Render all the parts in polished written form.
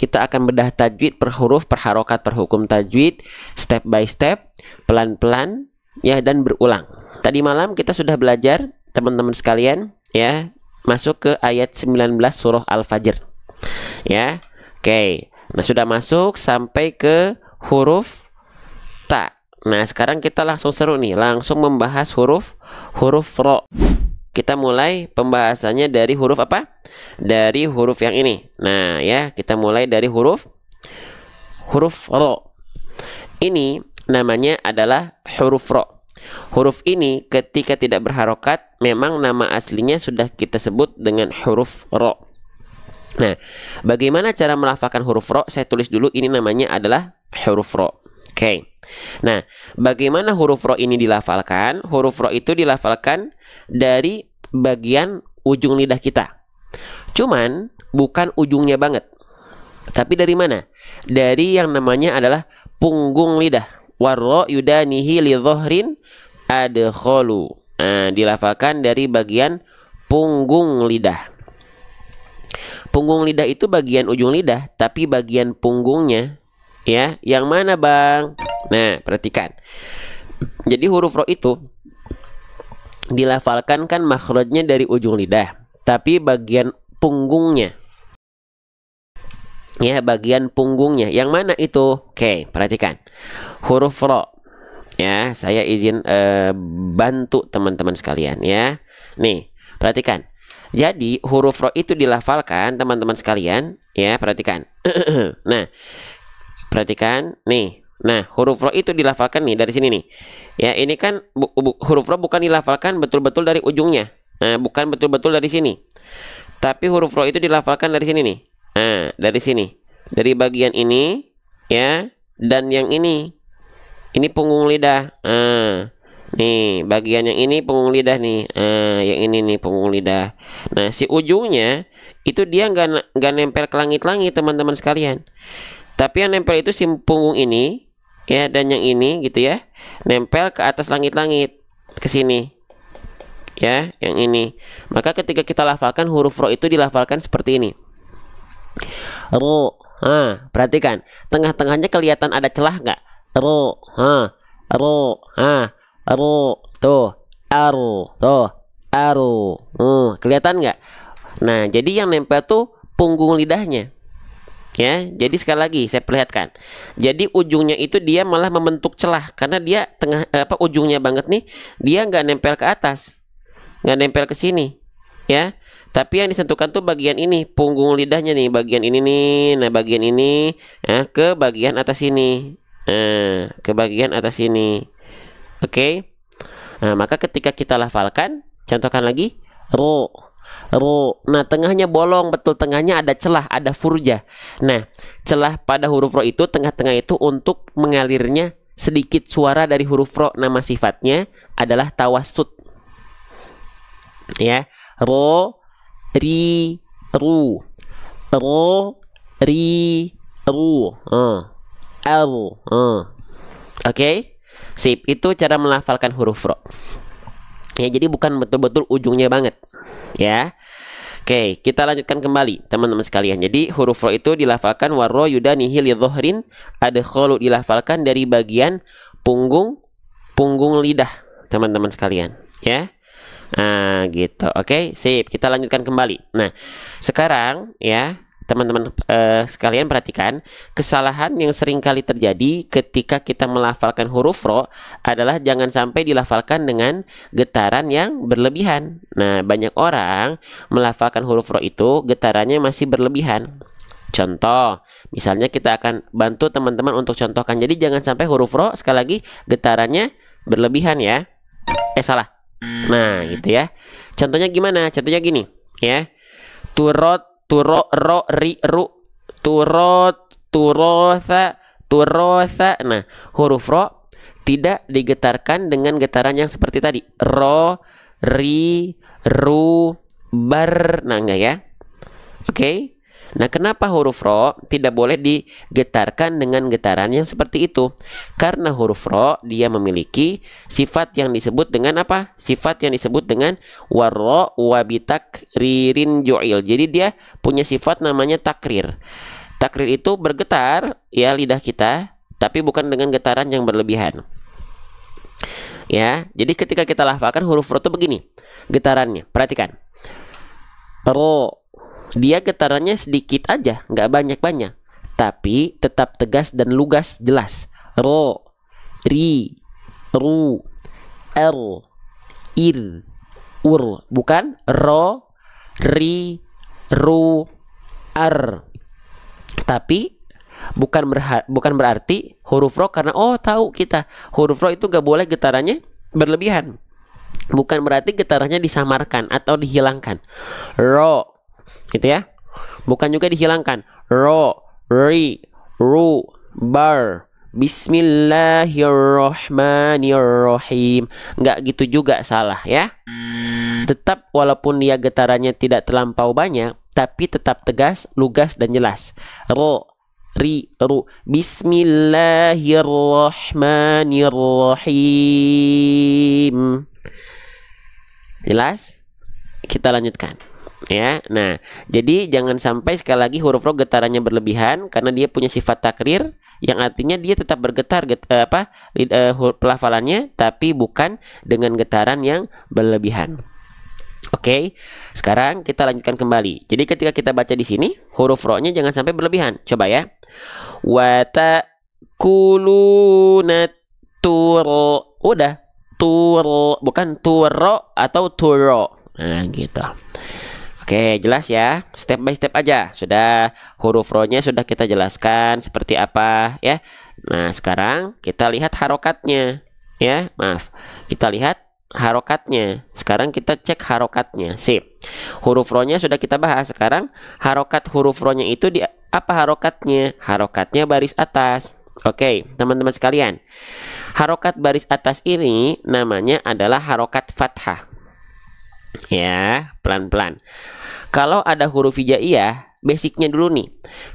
kita akan bedah tajwid per huruf, per harokat, per hukum tajwid, step by step, pelan-pelan, ya, dan berulang. Tadi malam kita sudah belajar, teman-teman sekalian, ya, masuk ke ayat 19 surah Al-Fajr. Ya, oke. Nah, sudah masuk sampai ke huruf ta. Nah, sekarang kita langsung seru nih, langsung membahas huruf ro. Kita mulai pembahasannya dari huruf apa? Dari huruf yang ini. Nah, ya, kita mulai dari huruf ro. Ini namanya adalah huruf ro. Huruf ini ketika tidak berharokat, memang nama aslinya sudah kita sebut dengan huruf ro. Nah, bagaimana cara melafalkan huruf ro? Saya tulis dulu, ini namanya adalah huruf ro. Oke. Nah, bagaimana huruf ro ini dilafalkan? Huruf ro itu dilafalkan dari bagian ujung lidah kita. Cuman bukan ujungnya banget. Tapi dari mana? Dari yang namanya adalah punggung lidah. Warro yudanihi lidhohrin adkholu. Nah, dilafalkan dari bagian punggung lidah. Punggung lidah itu bagian ujung lidah, tapi bagian punggungnya, ya, yang mana, Bang? Nah, perhatikan. Jadi huruf ro itu dilafalkan kan makhrajnya dari ujung lidah, tapi bagian punggungnya, ya, bagian punggungnya yang mana itu? Oke, perhatikan. Huruf ro, ya, saya izin bantu teman-teman sekalian, ya. Nih, perhatikan. Jadi huruf ro itu dilafalkan, teman-teman sekalian, ya, perhatikan. Nah, perhatikan nih. Nah, huruf ro itu dilafalkan nih dari sini nih. Ya, ini kan huruf ro bukan dilafalkan betul-betul dari ujungnya. Nah, bukan betul-betul dari sini. Tapi huruf ro itu dilafalkan dari sini nih. Nah, dari sini. Dari bagian ini, ya, dan yang ini. Ini punggung lidah. Nih, bagian yang ini punggung lidah nih. Yang ini nih punggung lidah. Nah, si ujungnya itu dia nggak nempel ke langit-langit, teman-teman sekalian. Tapi yang nempel itu si punggung ini, ya, dan yang ini gitu ya, nempel ke atas langit-langit, ke sini, ya, yang ini. Maka ketika kita lafalkan huruf ro itu dilafalkan seperti ini. Ro. Perhatikan, tengah-tengahnya kelihatan ada celah nggak? Ro. Ro. Ro. Tuh. Aru. Tuh. Aru. Kelihatan nggak? Nah, jadi yang nempel tuh punggung lidahnya. Ya, jadi sekali lagi saya perlihatkan. Jadi ujungnya itu dia malah membentuk celah karena dia ujungnya banget nih, dia nggak nempel ke atas, nggak nempel ke sini, ya. Tapi yang disentuhkan tuh bagian ini, punggung lidahnya nih, bagian ini nih. Nah, bagian ini, ya, ke bagian atas ini, ke bagian atas ini. Oke. Nah, maka ketika kita lafalkan, contohkan lagi, ro. Ro. Nah, tengahnya bolong, betul, tengahnya ada celah, ada furjah. Nah, celah pada huruf ro itu, tengah-tengah itu untuk mengalirnya sedikit suara dari huruf ro. Nama sifatnya adalah tawassut. Ya, ro, ri, ru. Ro, ri, ru. Oke? Sip, itu cara melafalkan huruf ro. Ya, jadi bukan betul-betul ujungnya banget, ya. Oke, kita lanjutkan kembali, teman-teman sekalian. Jadi huruf ro itu dilafalkan warro yudanihi lidhohrin adkholu, dilafalkan dari bagian punggung lidah, teman-teman sekalian, ya. Nah, gitu. Oke, sip. Kita lanjutkan kembali. Nah, sekarang, ya, teman-teman sekalian perhatikan, kesalahan yang sering kali terjadi ketika kita melafalkan huruf ro adalah jangan sampai dilafalkan dengan getaran yang berlebihan. Nah, banyak orang melafalkan huruf ro itu getarannya masih berlebihan. Contoh, misalnya kita akan bantu teman-teman untuk contohkan. Jadi jangan sampai huruf ro sekali lagi getarannya berlebihan, ya. Salah. Nah, gitu ya. Contohnya gimana? Contohnya gini, ya. Turot, turo, ro, ri, ru. Turot, turosa, turosa. Nah, huruf ro tidak digetarkan dengan getaran yang seperti tadi. Ro, ri, ru, bar. Nah, enggak ya. Oke. Nah, kenapa huruf ro tidak boleh digetarkan dengan getaran yang seperti itu? Karena huruf ro dia memiliki sifat yang disebut dengan apa? Sifat yang disebut dengan warro wabitak ririn ju'il. Jadi dia punya sifat namanya takrir. Takrir itu bergetar ya lidah kita, tapi bukan dengan getaran yang berlebihan. Ya, jadi ketika kita lafalkan huruf ro itu begini getarannya. Perhatikan. Ro, dia getarannya sedikit aja, nggak banyak-banyak, tapi tetap tegas dan lugas, jelas. Ro, ri, ru, er, ir, ur, bukan ro, ri, ru, ar. Tapi bukan berarti huruf ro karena tahu kita huruf ro itu gak boleh getarannya berlebihan. Bukan berarti getarannya disamarkan atau dihilangkan. Ro, gitu ya. Bukan juga dihilangkan. Ro, ri, ru, bar, bismillahirrahmanirrahim. Nggak gitu juga, salah ya. Tetap walaupun dia getarannya tidak terlampau banyak, tapi tetap tegas, lugas dan jelas. Ro, ri, ru, bismillahirrahmanirrahim. Jelas? Kita lanjutkan ya. Nah, jadi jangan sampai sekali lagi huruf ro getarannya berlebihan karena dia punya sifat takrir yang artinya dia tetap bergetar pelafalannya, tapi bukan dengan getaran yang berlebihan. Oke, sekarang kita lanjutkan kembali. Jadi ketika kita baca di sini, huruf ro-nya jangan sampai berlebihan. Coba ya. Wa ta'kuluna turo. Udah, turo, bukan turo atau turo. Nah, gitu. Oke, jelas ya. Step by step aja. Sudah huruf ro-nya sudah kita jelaskan seperti apa ya. Nah, sekarang kita lihat harokatnya. Ya, maaf. Kita lihat harokatnya. Sekarang kita cek harokatnya. Sip. Huruf ro-nya sudah kita bahas. Sekarang harokat huruf ro-nya itu di apa harokatnya? Harokatnya baris atas. Oke, teman-teman sekalian. Harokat baris atas ini namanya adalah harokat fathah. Ya, pelan-pelan. Kalau ada huruf hijaiyah, basicnya dulu nih.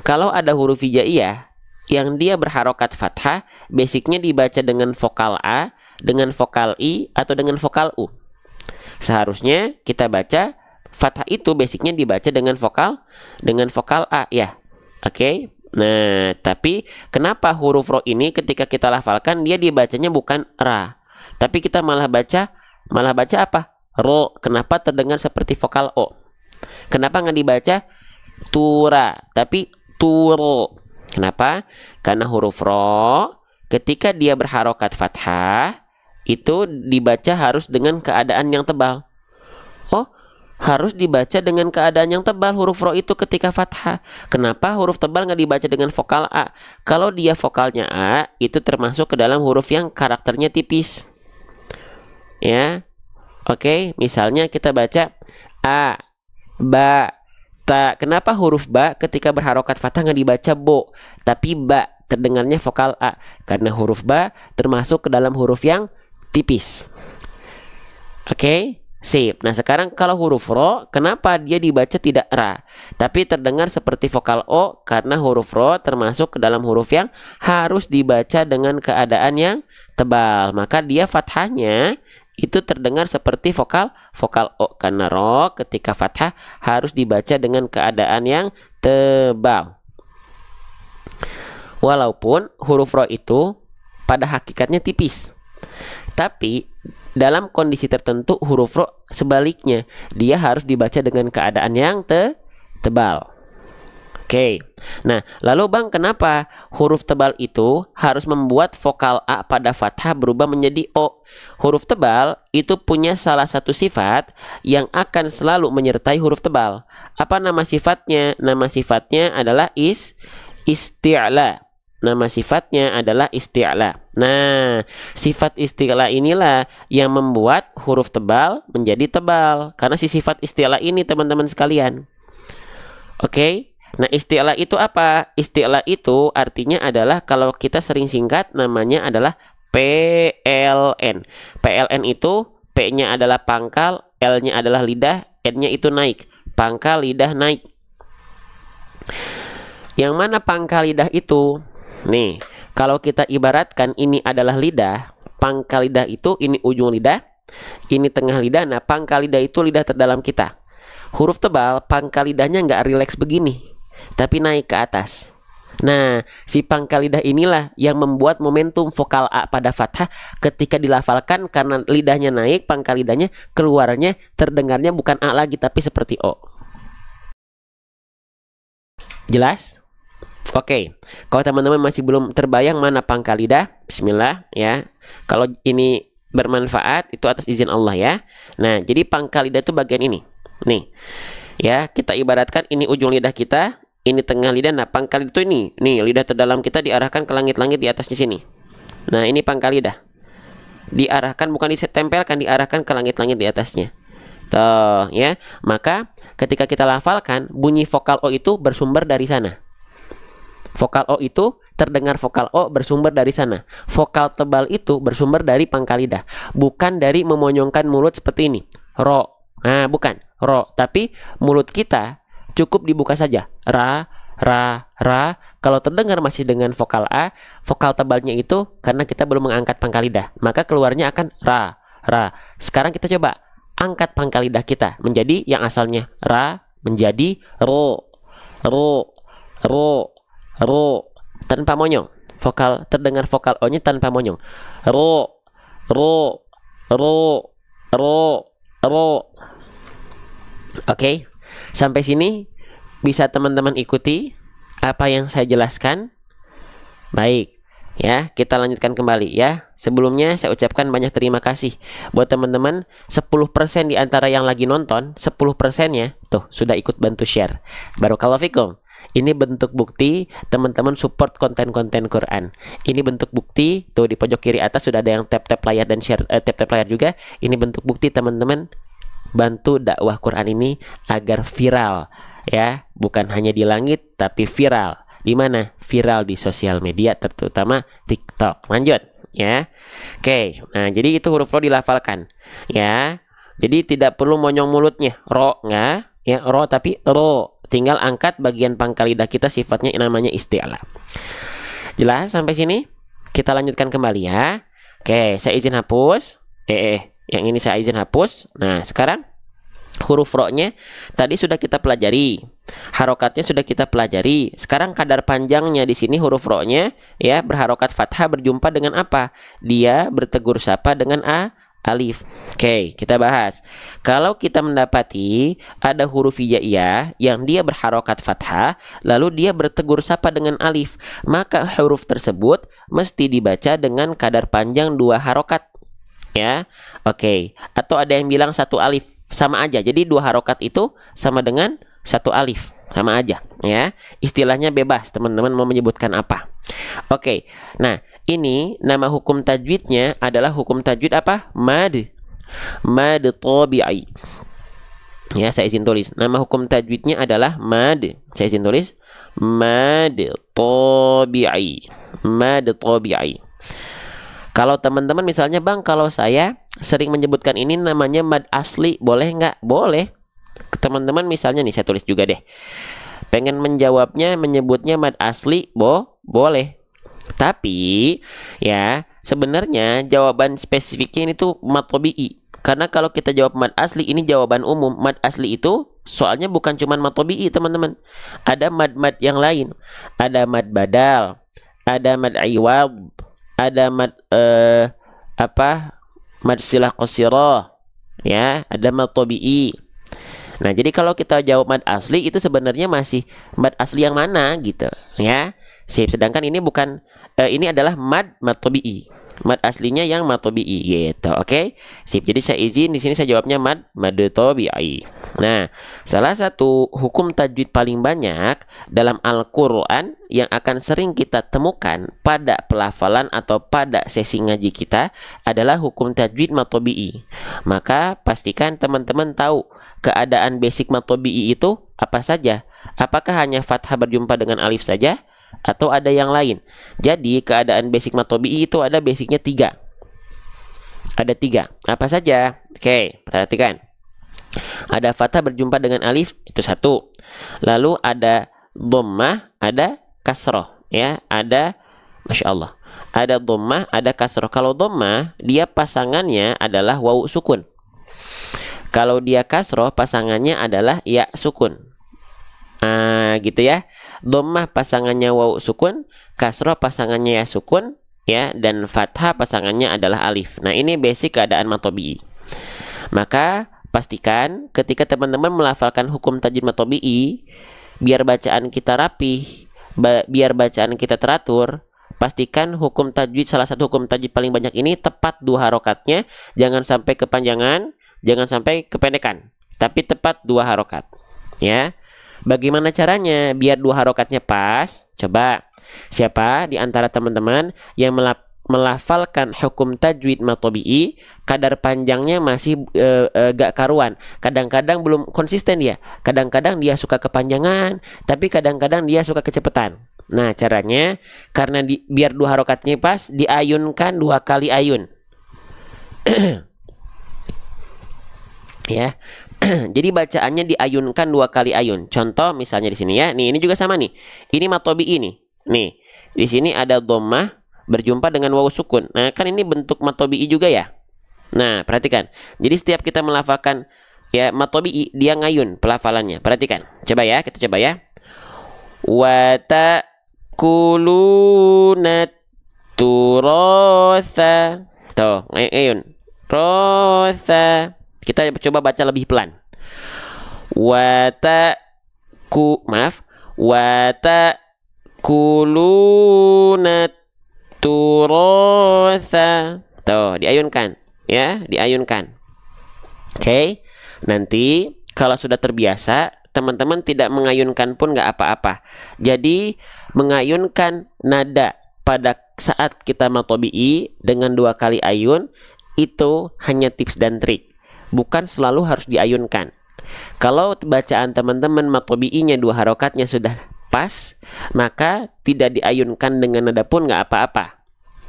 Kalau ada huruf hijaiyah yang dia berharokat fathah, basicnya dibaca dengan vokal A, dengan vokal I, atau dengan vokal U. Seharusnya kita baca fathah itu basicnya dibaca dengan vokal A ya. Oke. Nah, tapi kenapa huruf ro ini ketika kita lafalkan dia dibacanya bukan ra, tapi kita malah baca apa? Ro. Kenapa terdengar seperti vokal O? Kenapa nggak dibaca tura, tapi turo? Kenapa? Karena huruf ro ketika dia berharokat fathah itu dibaca harus dengan keadaan yang tebal. Oh, harus dibaca dengan keadaan yang tebal huruf ro itu ketika fathah. Kenapa huruf tebal nggak dibaca dengan vokal A? Kalau dia vokalnya A, itu termasuk ke dalam huruf yang karakternya tipis. Ya, oke. Misalnya kita baca A, ba, ta. Kenapa huruf ba ketika berharokat fathah nggak dibaca bo, tapi ba? Terdengarnya vokal A. Karena huruf ba termasuk ke dalam huruf yang tipis. Oke, sip. Nah, sekarang kalau huruf ro, kenapa dia dibaca tidak ra, tapi terdengar seperti vokal O? Karena huruf ro termasuk ke dalam huruf yang harus dibaca dengan keadaan yang tebal. Maka dia fathahnya itu terdengar seperti vokal O. Karena ro ketika fathah harus dibaca dengan keadaan yang tebal. Walaupun huruf ro itu pada hakikatnya tipis, tapi dalam kondisi tertentu huruf ro sebaliknya, dia harus dibaca dengan keadaan yang tebal. Oke. Nah, lalu Bang, kenapa huruf tebal itu harus membuat vokal A pada fathah berubah menjadi O? Huruf tebal itu punya salah satu sifat yang akan selalu menyertai huruf tebal. Apa nama sifatnya? Nama sifatnya adalah isti'la. Nama sifatnya adalah isti'la. Nah, sifat isti'la inilah yang membuat huruf tebal menjadi tebal. Karena si sifat isti'la ini, teman-teman sekalian. Oke. Nah, isti'la itu apa? Isti'la itu artinya adalah, kalau kita sering singkat, namanya adalah PLN. PLN itu P-nya adalah pangkal, L-nya adalah lidah, N-nya itu naik. Pangkal lidah naik. Yang mana pangkal lidah itu? Nih, kalau kita ibaratkan ini adalah lidah, pangkal lidah itu ini ujung lidah, ini tengah lidah. Nah, pangkal lidah itu lidah terdalam kita. Huruf tebal, pangkal lidahnya nggak rileks begini, tapi naik ke atas. Nah, si pangkal lidah inilah yang membuat momentum vokal A pada fathah ketika dilafalkan, karena lidahnya naik, pangkal lidahnya keluarnya terdengarnya bukan A lagi tapi seperti O. Jelas? Oke, kalau teman-teman masih belum terbayang mana pangkal lidah, bismillah ya. Kalau ini bermanfaat itu atas izin Allah ya. Nah, jadi pangkal lidah itu bagian ini. Nih. Ya, kita ibaratkan ini ujung lidah kita, ini tengah lidah. Nah, pangkal itu ini. Nih, lidah terdalam kita diarahkan ke langit-langit di atasnya sini. Nah, ini pangkal lidah. Diarahkan, bukan ditempelkan, diarahkan ke langit-langit di atasnya. Tuh, ya. Maka ketika kita lafalkan, bunyi vokal O itu bersumber dari sana. Vokal O itu terdengar vokal O bersumber dari sana. Vokal tebal itu bersumber dari pangkal lidah, bukan dari memonyongkan mulut seperti ini. Ro. Nah, bukan ro, tapi mulut kita cukup dibuka saja. Ra, ra, ra. Kalau terdengar masih dengan vokal A, vokal tebalnya itu karena kita belum mengangkat pangkal lidah, maka keluarnya akan ra, ra. Sekarang kita coba angkat pangkal lidah kita menjadi yang asalnya ra menjadi ro, ro, ro, ro, tanpa monyong. Vokal terdengar vokal O-nya tanpa monyong. Ro, ro, ro, ro, ro. Oke, sampai sini bisa teman-teman ikuti apa yang saya jelaskan? Baik, ya, kita lanjutkan kembali ya. Sebelumnya saya ucapkan banyak terima kasih buat teman-teman. 10% di antara yang lagi nonton, 10%-nya tuh sudah ikut bantu share. Barakallahu fikum. Ini bentuk bukti teman-teman support konten-konten Quran. Ini bentuk bukti, tuh di pojok kiri atas sudah ada yang tap-tap layar dan share, tap-tap layar juga. Ini bentuk bukti teman-teman bantu dakwah Quran ini agar viral ya, bukan hanya di langit tapi viral. Di mana? Viral di sosial media, terutama TikTok. Lanjut ya. Oke, nah jadi itu huruf ro dilafalkan ya. Jadi tidak perlu monyong mulutnya. Ro nggak ya, ro tapi ro. Tinggal angkat bagian pangkal lidah kita, sifatnya namanya isti'la. Jelas sampai sini? Kita lanjutkan kembali ya. Oke, saya izin hapus. Yang ini saya izin hapus. Nah, sekarang huruf ro-nya tadi sudah kita pelajari. Harokatnya sudah kita pelajari. Sekarang kadar panjangnya di sini huruf ro-nya ya berharokat fathah berjumpa dengan apa? Dia bertegur sapa dengan alif. Oke, kita bahas. Kalau kita mendapati ada huruf hijaiyah yang dia berharokat fathah, lalu dia bertegur sapa dengan alif, maka huruf tersebut mesti dibaca dengan kadar panjang 2 harokat. Ya, oke. Atau ada yang bilang 1 alif, sama aja. Jadi 2 harokat itu sama dengan 1 alif, sama aja. Ya, istilahnya bebas. Teman-teman mau menyebutkan apa? Oke. Nah, ini nama hukum tajwidnya adalah hukum tajwid apa? Mad. Mad tabi'i. Ya, saya izin tulis. Nama hukum tajwidnya adalah mad. Saya izin tulis. Mad tabi'i. Mad tabi'i. Kalau teman-teman misalnya, Bang, kalau saya sering menyebutkan ini namanya mad asli, boleh nggak? Boleh. Teman-teman misalnya nih, saya tulis juga deh. Pengen menjawabnya, menyebutnya mad asli, boleh. Tapi, ya, sebenarnya jawaban spesifiknya ini tuh mad tabi'i. Karena kalau kita jawab mad asli, ini jawaban umum. Mad asli itu soalnya bukan cuma mad tabi'i, teman-teman. Ada mad-mad yang lain. Ada mad badal, ada mad iwad, ada mad mad silah qasirah, ya, ada mad tabi'i. Nah, jadi kalau kita jawab mad asli itu sebenarnya masih mad asli yang mana gitu, ya. Sip, sedangkan ini bukan ini adalah mad tabi'i. Mad aslinya yang mad tabi'i gitu. Oke. Sip. Jadi saya izin di sini saya jawabnya mad tabi'i. Nah, salah satu hukum tajwid paling banyak dalam Al-Qur'an yang akan sering kita temukan pada pelafalan atau pada sesi ngaji kita adalah hukum tajwid mad tabi'i. Maka pastikan teman-teman tahu keadaan basic mad tabi'i itu apa saja. Apakah hanya fathah berjumpa dengan alif saja atau ada yang lain? Jadi keadaan basic mad tabi'i itu ada basicnya 3. Ada 3. Apa saja? Oke, perhatikan. Ada fathah berjumpa dengan alif, itu 1. Lalu ada dhammah, ada kasroh, ya. Ada, Masya Allah, ada dhammah, ada kasroh. Kalau dhammah, dia pasangannya adalah wawu sukun. Kalau dia kasroh, pasangannya adalah ya sukun. Gitu ya. Dhammah pasangannya waw sukun, kasroh pasangannya ya sukun, ya, dan fathah pasangannya adalah alif. Nah, ini basic keadaan mad tabi'i. Maka pastikan ketika teman-teman melafalkan hukum tajwid mad tabi'i, biar bacaan kita rapih, biar bacaan kita teratur, pastikan hukum tajwid, salah satu hukum tajwid paling banyak ini tepat 2 harokatnya, jangan sampai kepanjangan, jangan sampai kependekan, tapi tepat 2 harokat, ya. Bagaimana caranya biar 2 harokatnya pas? Coba, siapa di antara teman-teman yang melafalkan hukum tajwid mad tabi'i, kadar panjangnya masih gak karuan, kadang-kadang belum konsisten dia, kadang-kadang dia suka kepanjangan, tapi kadang-kadang dia suka kecepatan. Nah, caranya karena biar 2 harokatnya pas, diayunkan 2 kali ayun. Ya. Jadi bacaannya diayunkan 2 kali ayun. Contoh misalnya di sini ya. Nih, ini juga sama nih. Ini mad tabi'i nih. Nih, di sini ada dhammah berjumpa dengan waw sukun. Nah, kan ini bentuk mad tabi'i juga ya. Nah, perhatikan. Jadi setiap kita melafalkan ya mad tabi'i, dia ngayun pelafalannya. Perhatikan. Coba ya, kita coba ya. Wa ta'kuluna turasa. Tuh, ngayun. Rosa. Kita coba baca lebih pelan. Wa ta'kuluna turasa. Tuh, diayunkan ya, diayunkan. Oke. Nanti kalau sudah terbiasa, teman-teman tidak mengayunkan pun nggak apa-apa. Jadi mengayunkan nada pada saat kita mad tabi'i dengan 2 kali ayun itu hanya tips dan trik, bukan selalu harus diayunkan. Kalau bacaan teman-teman mad tabi'inya 2 harokatnya sudah pas, maka tidak diayunkan dengan nada pun nggak apa-apa.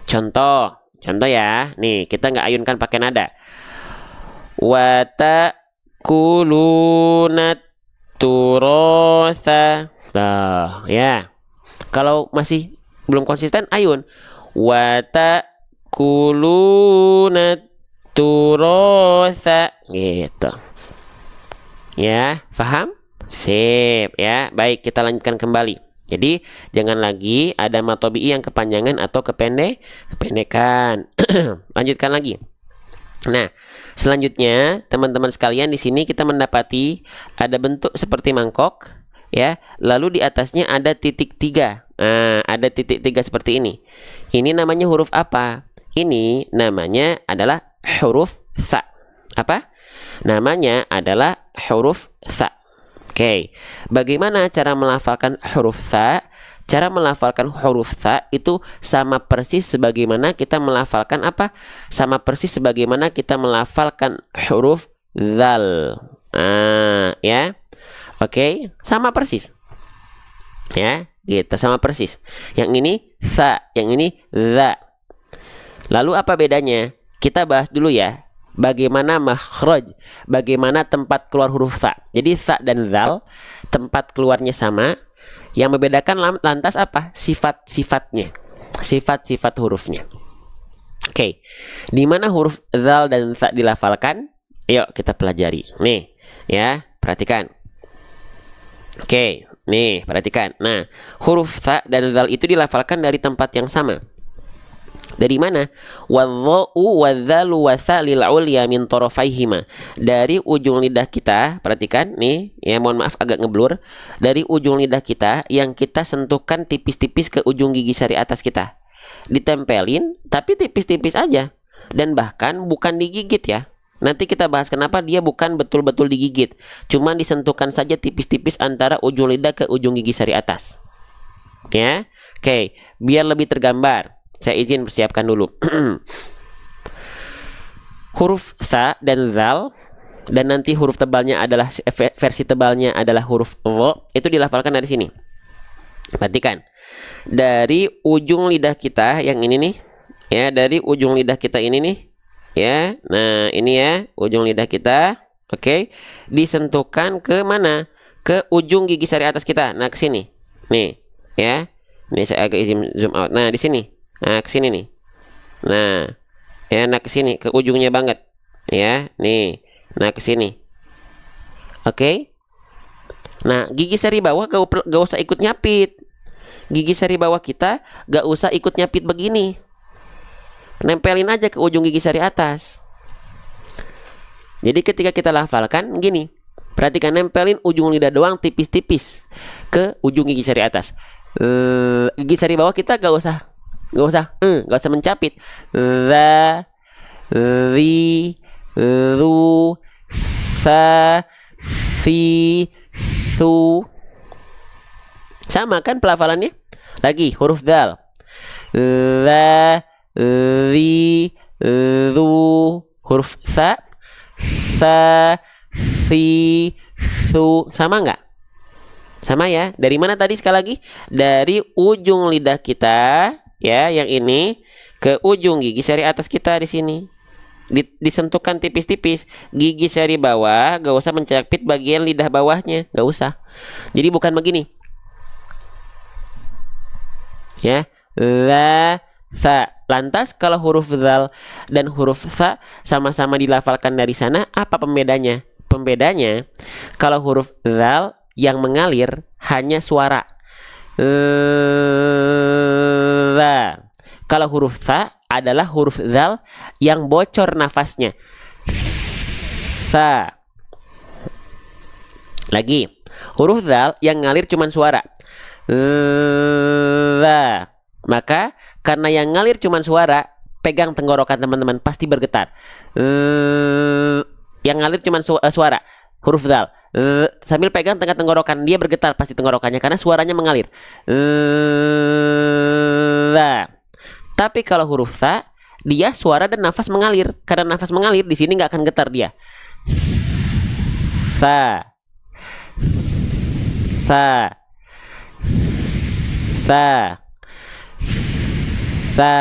Contoh ya, nih kita nggak ayunkan pakai nada. Wa ta'kuluna turasa. Nah, ya. Kalau masih belum konsisten, ayun. Wa ta'kuluna turasa. Gitu. Ya, paham? Sip, ya. Baik, kita lanjutkan kembali. Jadi, jangan lagi ada mad tabi'i yang kepanjangan atau kependekan. Lanjutkan lagi. Nah, selanjutnya teman-teman sekalian, di sini kita mendapati ada bentuk seperti mangkok, ya. Lalu di atasnya ada titik 3. Nah, ada titik 3 seperti ini. Ini namanya huruf apa? Ini namanya adalah huruf tha. Apa? Namanya adalah huruf tha. Oke. Bagaimana cara melafalkan huruf tha? Cara melafalkan huruf tha itu sama persis sebagaimana kita melafalkan apa? Sama persis sebagaimana kita melafalkan huruf zal. Nah, ya. Oke, sama persis. Ya, gitu, sama persis. Yang ini tha, yang ini za. Lalu apa bedanya? Kita bahas dulu ya. Bagaimana makhraj, bagaimana tempat keluar huruf tha. Jadi tha dan zal tempat keluarnya sama. Yang membedakan lantas apa? Sifat-sifatnya, sifat-sifat hurufnya. Oke, di mana huruf zal dan tha dilafalkan? Yuk kita pelajari. Nih, ya, perhatikan. Oke, nih, perhatikan. Nah, huruf tha dan zal itu dilafalkan dari tempat yang sama. Dari mana? Wadha'u wadzalu wasalil ulya min tarafaihima. Dari ujung lidah kita, perhatikan nih, ya mohon maaf agak ngeblur. Dari ujung lidah kita yang kita sentuhkan tipis-tipis ke ujung gigi sari atas kita. Ditempelin, tapi tipis-tipis aja. Dan bahkan bukan digigit ya. Nanti kita bahas kenapa dia bukan betul-betul digigit. Cuma disentuhkan saja tipis-tipis antara ujung lidah ke ujung gigi sari atas. Ya. Oke, biar lebih tergambar. Saya izin persiapkan dulu. Huruf tha dan zal, dan nanti huruf tebalnya adalah versi tebalnya adalah huruf dha, itu dilafalkan dari sini. Perhatikan. Dari ujung lidah kita yang ini nih, ya, dari ujung lidah kita ini nih, ya. Nah, ini ya, ujung lidah kita. Oke. Disentuhkan ke mana? Ke ujung gigi sari atas kita. Nah, ke sini. Nih, ya. Ini saya agak izin zoom out. Nah, di sini. Nah, ke sini nih. Nah, ya, nah ke sini, ke ujungnya banget. Ya, nih. Nah, ke sini. Oke. Nah, gigi seri bawah gak usah ikut nyapit. Gigi seri bawah kita gak usah ikut nyapit begini. Nempelin aja ke ujung gigi seri atas. Jadi ketika kita lafalkan gini, perhatikan, nempelin ujung lidah doang tipis-tipis ke ujung gigi seri atas. Gigi seri bawah kita gak usah mencapit. Za, ri, ru, sa, si, su. Sama kan pelafalannya? Lagi huruf dal. La, ri, ru, huruf sa, si, su. Sama nggak? Sama ya. Dari mana tadi sekali lagi? Dari ujung lidah kita ya, yang ini ke ujung gigi seri atas kita di sini. Disentuhkan tipis-tipis. Gigi seri bawah gak usah mencapit bagian lidah bawahnya, gak usah. Jadi bukan begini. Ya, la, sa. Lantas kalau huruf zal dan huruf sa sama-sama dilafalkan dari sana, apa pembedanya? Pembedanya, kalau huruf zal yang mengalir hanya suara. Za. Kalau huruf sa adalah huruf zal yang bocor nafasnya. Sa. Lagi, huruf zal yang ngalir cuman suara. Za. Maka karena yang ngalir cuman suara, pegang tenggorokan teman-teman, pasti bergetar. Yang ngalir cuman suara, huruf zal. Sambil pegang tengah tenggorokan, dia bergetar pasti tenggorokannya karena suaranya mengalir. Za. Tapi kalau huruf sa, dia suara dan nafas mengalir. Karena nafas mengalir di sini nggak akan getar dia. Sa, sa, sa, sa.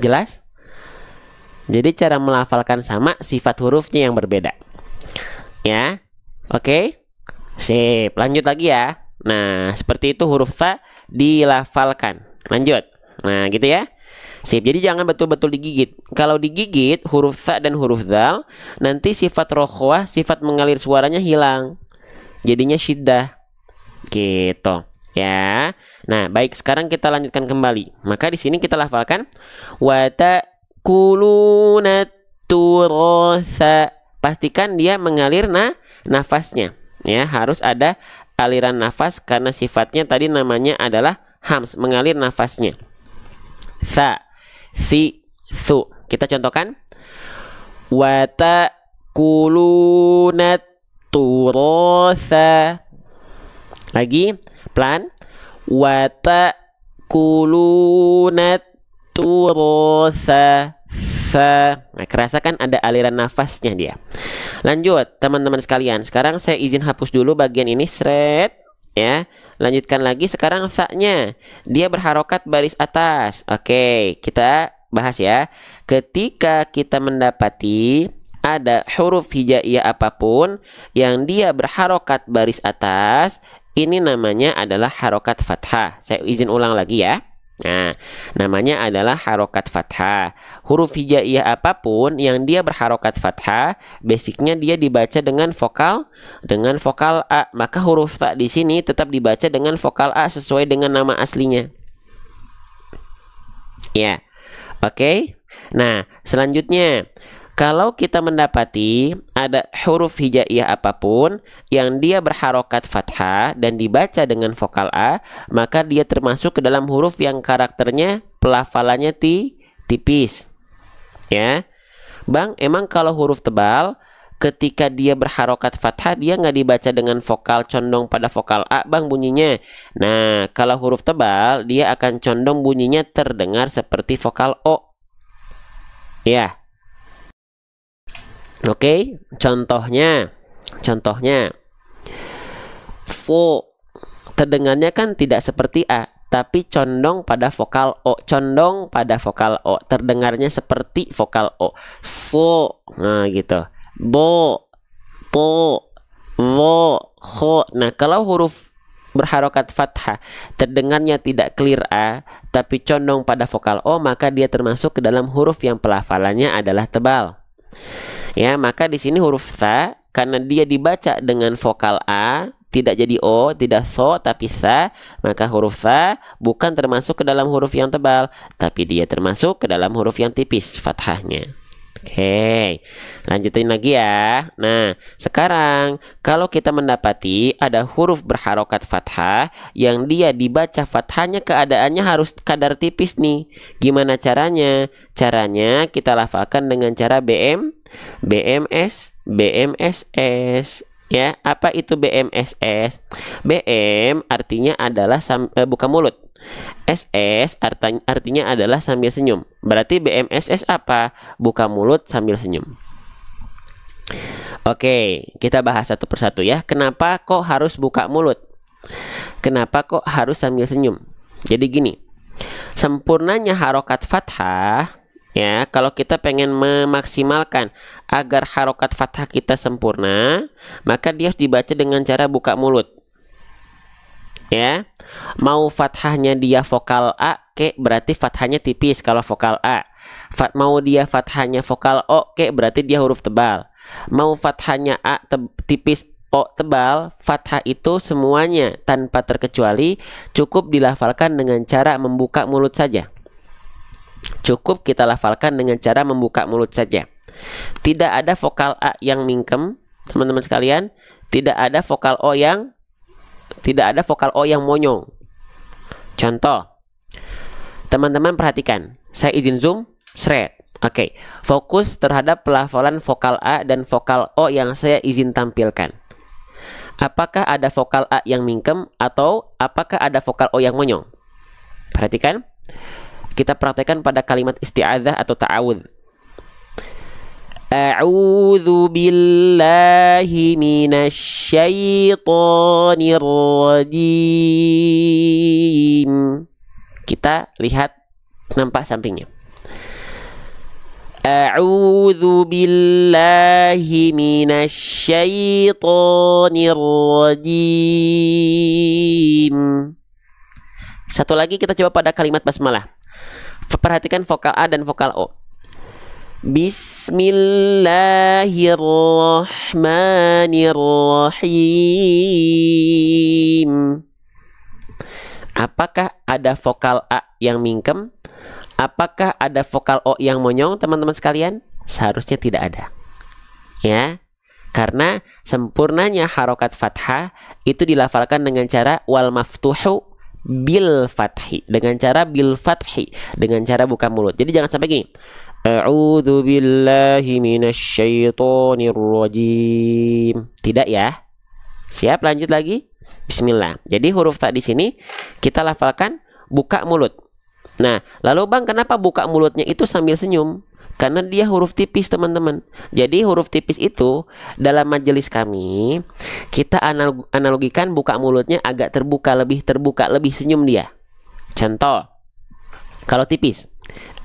Jelas? Jadi cara melafalkan sama, sifat hurufnya yang berbeda. Ya, oke. Sip, lanjut lagi ya. Nah, seperti itu huruf sa dilafalkan. Lanjut. Nah, gitu ya. Sip, jadi jangan betul-betul digigit. Kalau digigit huruf sa dan huruf zal, nanti sifat rokhwah, sifat mengalir suaranya hilang. Jadinya syiddah. Gitu. Ya. Nah, baik, sekarang kita lanjutkan kembali. Maka di sini kita lafalkan wa ta'kuluna turasa. Pastikan dia mengalir nafasnya. Ya, harus ada aliran nafas karena sifatnya tadi namanya adalah hams, mengalir nafasnya. Sa, si, su. Kita contohkan. Wa ta'kuluna turasa. Lagi, pelan. Wa ta'kuluna turasa. Nah, kerasa kan ada aliran nafasnya dia. Lanjut teman-teman sekalian. Sekarang saya izin hapus dulu bagian ini, seret ya. Lanjutkan lagi. Sekarang sa-nya, dia berharokat baris atas. Oke, kita bahas ya. Ketika kita mendapati ada huruf hijaiyah apapun yang dia berharokat baris atas, ini namanya adalah harokat fathah. Saya izin ulang lagi ya. Nah, namanya adalah harokat fathah. Huruf hijaiyah apapun yang dia berharokat fathah, basicnya dia dibaca dengan vokal A. Maka huruf ta di sini tetap dibaca dengan vokal A sesuai dengan nama aslinya. Ya, oke. Nah, selanjutnya, kalau kita mendapati ada huruf hijaiyah apapun yang dia berharokat fathah dan dibaca dengan vokal A, maka dia termasuk ke dalam huruf yang karakternya pelafalannya tipis. Ya, Bang, emang kalau huruf tebal ketika dia berharokat fathah dia nggak dibaca dengan vokal condong pada vokal A, Bang, bunyinya. Nah, kalau huruf tebal dia akan condong bunyinya terdengar seperti vokal O. Ya. Oke, contohnya so, terdengarnya kan tidak seperti A, tapi condong pada vokal O, terdengarnya seperti vokal O. So, nah gitu. Bo, po, wo, ho. Nah, kalau huruf berharokat fathah terdengarnya tidak clear A, tapi condong pada vokal O, maka dia termasuk ke dalam huruf yang pelafalannya adalah tebal. Ya, maka di sini huruf ta karena dia dibaca dengan vokal A, tidak jadi O, tidak so, tapi sa, maka huruf sa bukan termasuk ke dalam huruf yang tebal, tapi dia termasuk ke dalam huruf yang tipis, fathahnya. Oke, lanjutin lagi ya. Nah, sekarang kalau kita mendapati ada huruf berharokat fathah yang dia dibaca fathahnya keadaannya harus kadar tipis nih. Gimana caranya? Caranya kita lafalkan dengan cara BM, BMS, BMSS. Ya, apa itu BMSS? BM artinya adalah buka mulut. SS artinya adalah sambil senyum. Berarti BMSS apa? Buka mulut sambil senyum. Oke, kita bahas satu persatu ya. Kenapa kok harus buka mulut? Kenapa kok harus sambil senyum? Jadi gini, sempurnanya harokat fathah, ya, kalau kita pengen memaksimalkan agar harokat fathah kita sempurna, maka dia harus dibaca dengan cara buka mulut. Ya, mau fathahnya dia vokal A, ke berarti fathahnya tipis kalau vokal A. Mau dia fathahnya vokal O, ke berarti dia huruf tebal. Mau fathahnya A tipis, O tebal, fathah itu semuanya tanpa terkecuali cukup dilafalkan dengan cara membuka mulut saja. Cukup kita lafalkan dengan cara membuka mulut saja. Tidak ada vokal A yang mingkem, teman-teman sekalian. Tidak ada vokal O yang monyong. Contoh, teman-teman perhatikan. Saya izin zoom, seret. Oke, fokus terhadap pelafalan vokal A dan vokal O yang saya izin tampilkan. Apakah ada vokal A yang mingkem atau apakah ada vokal O yang monyong? Perhatikan. Kita praktekkan pada kalimat isti'adzah atau ta'awudz. A'udzu billahi minasyaitonir rajim. Kita lihat nampak sampingnya. A'udzu billahi minasyaitonir rajim. Satu lagi kita coba pada kalimat basmalah. Perhatikan vokal A dan vokal O. Bismillahirrahmanirrahim. Apakah ada vokal A yang mingkem? Apakah ada vokal O yang monyong, teman-teman sekalian? Seharusnya tidak ada. Ya, karena sempurnanya harokat fathah itu dilafalkan dengan cara wal maftuhu bil fathi, dengan cara bil fathi, dengan cara buka mulut. Jadi jangan sampai gini. A'udzu billahi minasyaitonir rajim. Tidak ya. Siap, lanjut lagi. Bismillah. Jadi huruf ta di sini kita lafalkan buka mulut. Nah, lalu Bang, kenapa buka mulutnya itu sambil senyum? Karena dia huruf tipis, teman-teman. Jadi huruf tipis itu dalam majelis kami kita analogikan buka mulutnya agak terbuka, lebih senyum dia. Contoh, kalau tipis,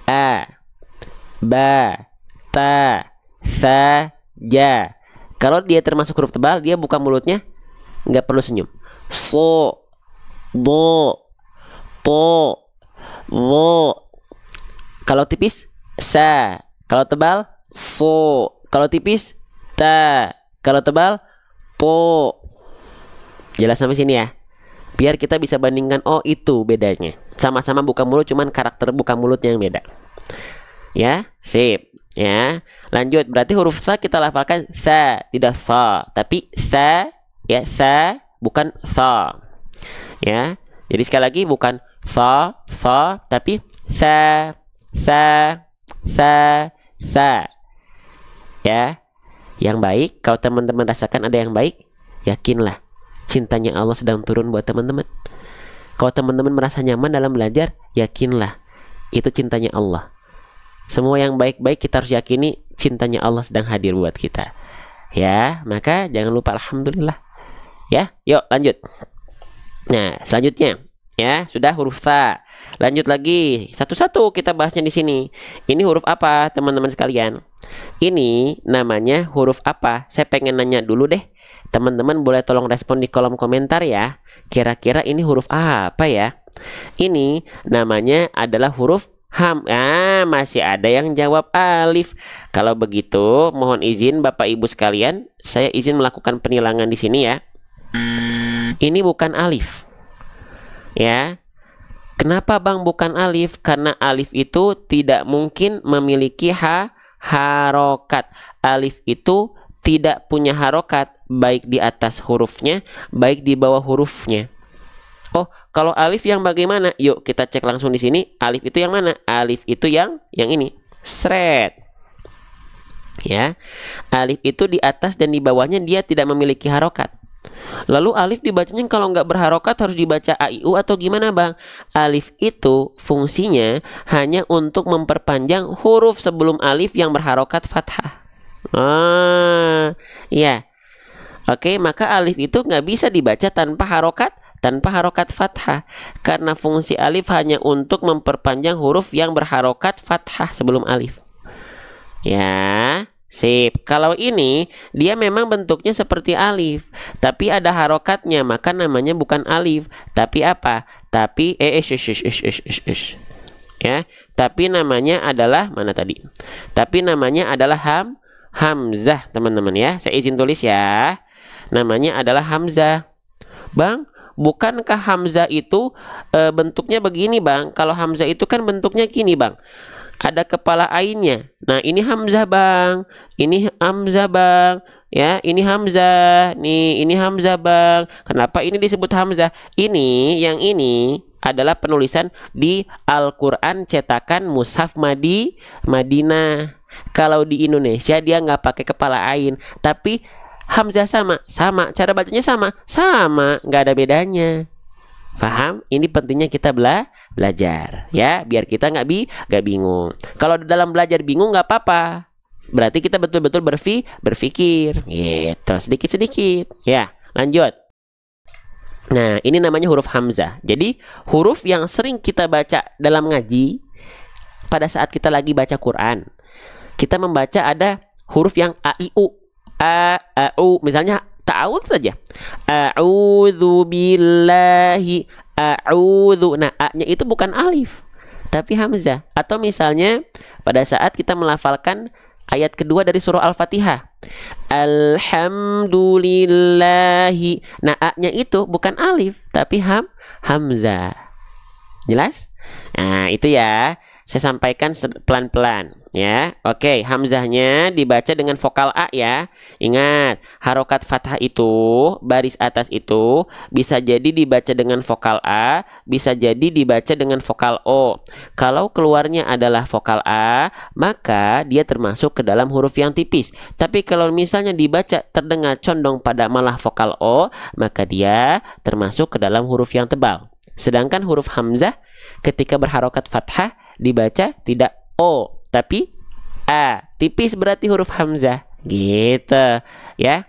a, ba, ta, sa, ja. Kalau dia termasuk huruf tebal, dia buka mulutnya nggak perlu senyum. So, do, to, wo. Kalau tipis sa, kalau tebal so, kalau tipis ta, kalau tebal po. Jelas sampai sini ya? Biar kita bisa bandingkan, oh itu bedanya. Sama-sama buka mulut, cuman karakter buka mulutnya yang beda. Ya, sip. Ya, lanjut. Berarti huruf sa kita lafalkan sa, tidak sa, tapi sa, ya, sa, bukan sa. Ya, jadi sekali lagi bukan sa, tapi sa, sa. Ya, yang baik. Kalau teman-teman rasakan ada yang baik, yakinlah cintanya Allah sedang turun buat teman-teman. Kalau teman-teman merasa nyaman dalam belajar, yakinlah itu cintanya Allah. Semua yang baik-baik kita harus yakini cintanya Allah sedang hadir buat kita. Ya, maka jangan lupa alhamdulillah. Ya, yuk lanjut. Nah, selanjutnya ya, sudah huruf ta. Lanjut lagi, satu-satu kita bahasnya di sini. Ini huruf apa, teman-teman sekalian? Ini namanya huruf apa? Saya pengen nanya dulu deh. Teman-teman boleh tolong respon di kolom komentar ya. Kira-kira ini huruf apa ya? Ini namanya adalah huruf Masih ada yang jawab alif. Kalau begitu, mohon izin Bapak Ibu sekalian, saya izin melakukan penilangan di sini ya. Ini bukan alif. Ya. Kenapa Bang bukan alif? Karena alif itu tidak mungkin memiliki harokat. Alif itu tidak punya harokat, baik di atas hurufnya, baik di bawah hurufnya. Oh, kalau alif yang bagaimana? Yuk kita cek langsung di sini. Alif itu yang mana? Alif itu yang ini. Sret. Ya. Alif itu di atas dan di bawahnya dia tidak memiliki harokat. Lalu alif dibacanya kalau nggak berharokat harus dibaca a, i, u atau gimana Bang? Alif itu fungsinya hanya untuk memperpanjang huruf sebelum alif yang berharokat fathah. Ya. Oke, maka alif itu nggak bisa dibaca tanpa harokat fathah. Karena fungsi alif hanya untuk memperpanjang huruf yang berharokat fathah sebelum alif. Ya. Sip. Kalau ini dia memang bentuknya seperti alif, tapi ada harokatnya, maka namanya bukan alif, tapi apa? Tapi ya, tapi namanya adalah mana tadi? Tapi namanya adalah hamzah, teman-teman ya. Saya izin tulis ya. Namanya adalah hamzah. Bang, bukankah hamzah itu bentuknya begini, Bang? Kalau hamzah itu kan bentuknya gini, Bang. Ada kepala ainnya. Nah, ini hamzah, Bang. Ini hamzah, Bang. Ya, ini hamzah. Nih, ini hamzah, Bang. Kenapa ini disebut hamzah? Yang ini adalah penulisan di Al-Qur'an cetakan Mushaf Madinah. Kalau di Indonesia dia nggak pakai kepala ain, tapi hamzah sama. Cara bacanya sama, nggak ada bedanya. Paham? Ini pentingnya kita belajar ya, biar kita nggak bingung. Kalau dalam belajar bingung nggak apa-apa. Berarti kita betul-betul berpikir gitu, sedikit-sedikit. Ya, lanjut. Nah, ini namanya huruf hamzah. Jadi, huruf yang sering kita baca dalam ngaji pada saat kita lagi baca Quran. Kita membaca ada huruf yang a, i, u. U, misalnya ta'awudz saja. A'udzu billahi, a'udzu. Nah, a-nya itu bukan alif, tapi hamzah. Atau misalnya pada saat kita melafalkan ayat kedua dari surah Al-Fatihah. Alhamdulillahi. Nah, a-nya itu bukan alif, tapi hamzah. Jelas? Nah, itu ya. Saya sampaikan pelan-pelan ya. Oke, hamzahnya dibaca dengan vokal A ya. Ingat, harokat fathah itu, baris atas itu bisa jadi dibaca dengan vokal A, bisa jadi dibaca dengan vokal O. Kalau keluarnya adalah vokal A, maka dia termasuk ke dalam huruf yang tipis. Tapi kalau misalnya dibaca terdengar condong pada malah vokal O, maka dia termasuk ke dalam huruf yang tebal. Sedangkan huruf hamzah ketika berharokat fathah dibaca tidak O, tapi A. Tipis berarti huruf hamzah. Gitu ya.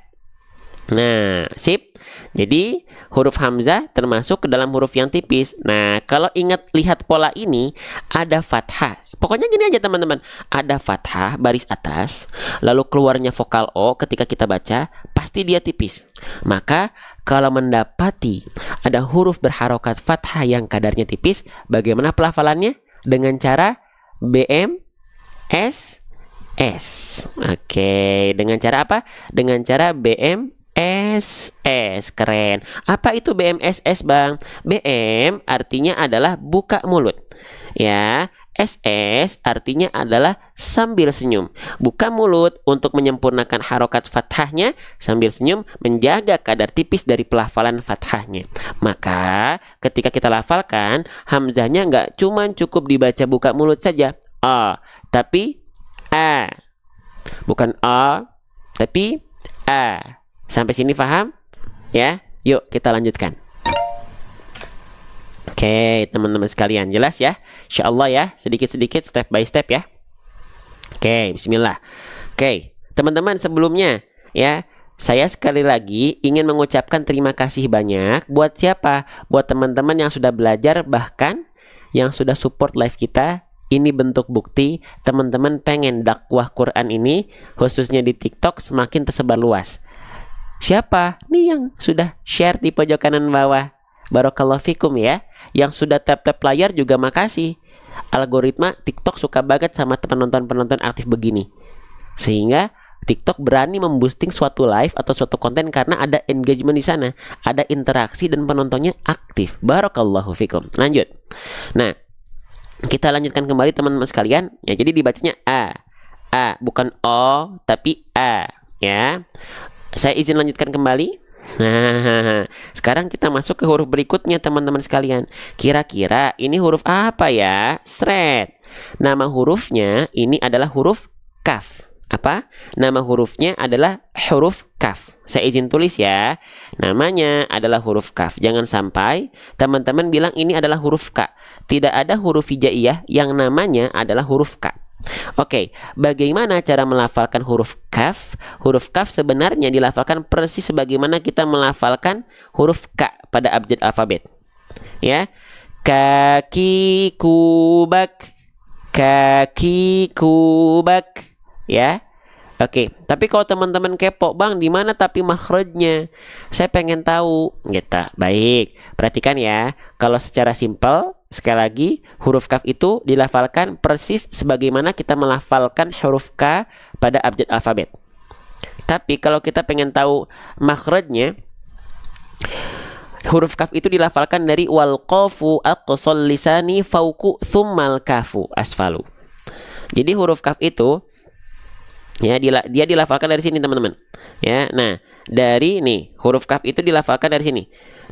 Nah, sip. Jadi huruf hamzah termasuk ke dalam huruf yang tipis. Nah, kalau lihat pola ini ada fathah. Pokoknya gini aja teman-teman. Ada fathah baris atas, lalu keluarnya vokal O ketika kita baca, pasti dia tipis. Maka kalau mendapati ada huruf berharokat fathah yang kadarnya tipis, bagaimana pelafalannya? Dengan cara BMSS. Oke, dengan cara apa? Dengan cara BMSS. Keren. Apa itu BMSS, Bang? BM artinya adalah buka mulut. Ya, SS artinya adalah sambil senyum. Buka mulut untuk menyempurnakan harokat fathahnya, sambil senyum menjaga kadar tipis dari pelafalan fathahnya. Maka ketika kita lafalkan, hamzahnya nggak cuman cukup dibaca buka mulut saja, A, tapi A. Bukan A, tapi A. Sampai sini paham? Ya, yuk kita lanjutkan. Oke, teman-teman sekalian, jelas ya? Insyaallah ya, sedikit-sedikit step by step ya. Oke, bismillah. Oke, teman-teman sebelumnya ya, saya sekali lagi ingin mengucapkan terima kasih banyak buat siapa? Buat teman-teman yang sudah belajar, bahkan yang sudah support live kita. Ini bentuk bukti teman-teman pengen dakwah Quran ini, khususnya di TikTok, semakin tersebar luas. Siapa? Nih yang sudah share di pojok kanan bawah. Barakallahu fikum ya. Yang sudah tap-tap layar juga makasih. Algoritma TikTok suka banget sama penonton-penonton aktif begini. Sehingga TikTok berani memboosting suatu live atau suatu konten karena ada engagement di sana, ada interaksi dan penontonnya aktif. Barakallahu fikum. Lanjut. Nah, kita lanjutkan kembali teman-teman sekalian. Ya, jadi dibacanya A, bukan O, tapi A. Ya, saya izin lanjutkan kembali. Nah, sekarang kita masuk ke huruf berikutnya teman-teman sekalian. Kira-kira ini huruf apa ya? Sret. Nama hurufnya ini adalah huruf kaf. Apa? Nama hurufnya adalah huruf kaf. Saya izin tulis ya. Namanya adalah huruf kaf. Jangan sampai teman-teman bilang ini adalah huruf K. Tidak ada huruf hijaiyah yang namanya adalah huruf K. Oke, bagaimana cara melafalkan huruf kaf? Huruf kaf sebenarnya dilafalkan persis sebagaimana kita melafalkan huruf K pada abjad alfabet. Ya. Kaki kubak. Kaki kubak. Ya, oke. Tapi kalau teman-teman kepo, bang, di mana tapi makhrajnya? Saya pengen tahu. Gitu. Baik, perhatikan ya. Kalau secara simpel, sekali lagi, huruf kaf itu dilafalkan persis sebagaimana kita melafalkan huruf K pada abjad alfabet. Tapi kalau kita pengen tahu makhrajnya, huruf kaf itu dilafalkan dari wal qafu aqsal lisani fauku thummal kafu asfalu. Jadi huruf kaf itu ya, dia dilafalkan dari sini teman-teman. Ya, nah dari nih huruf kaf itu dilafalkan dari sini,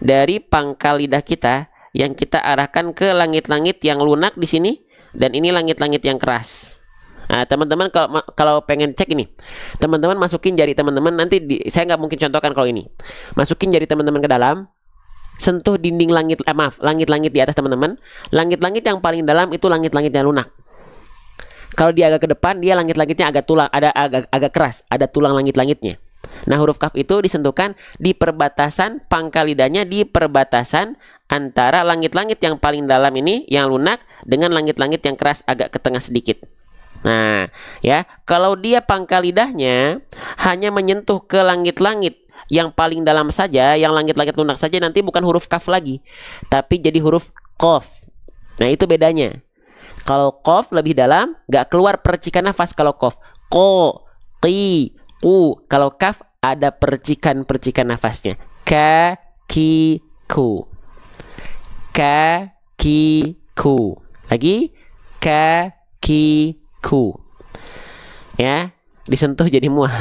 dari pangkal lidah kita yang kita arahkan ke langit-langit yang lunak di sini, dan ini langit-langit yang keras. Nah, teman-teman kalau pengen cek ini, teman-teman masukin jari teman-teman nanti saya nggak mungkin contohkan kalau ini. Masukin jari teman-teman ke dalam, sentuh dinding langit, langit-langit di atas teman-teman. Langit-langit yang paling dalam itu langit-langit yang lunak. Kalau dia agak ke depan, dia langit-langitnya agak agak keras, ada tulang langit-langitnya. Nah, huruf kaf itu disentuhkan di perbatasan pangkal lidahnya, di perbatasan antara langit-langit yang paling dalam ini yang lunak dengan langit-langit yang keras agak ke tengah sedikit. Nah, ya, kalau dia pangkal lidahnya hanya menyentuh ke langit-langit yang paling dalam saja, yang langit-langit lunak saja, nanti bukan huruf kaf lagi, tapi jadi huruf qaf. Nah, itu bedanya. Kalau qaf lebih dalam, nggak keluar percikan nafas kalau qaf. Ko, qi, ku. Kalau kaf ada percikan-percikan nafasnya. Ka, ki, ku. Ka, ki, ku. Lagi. Ka, ki, ku. Ya, disentuh jadi mual.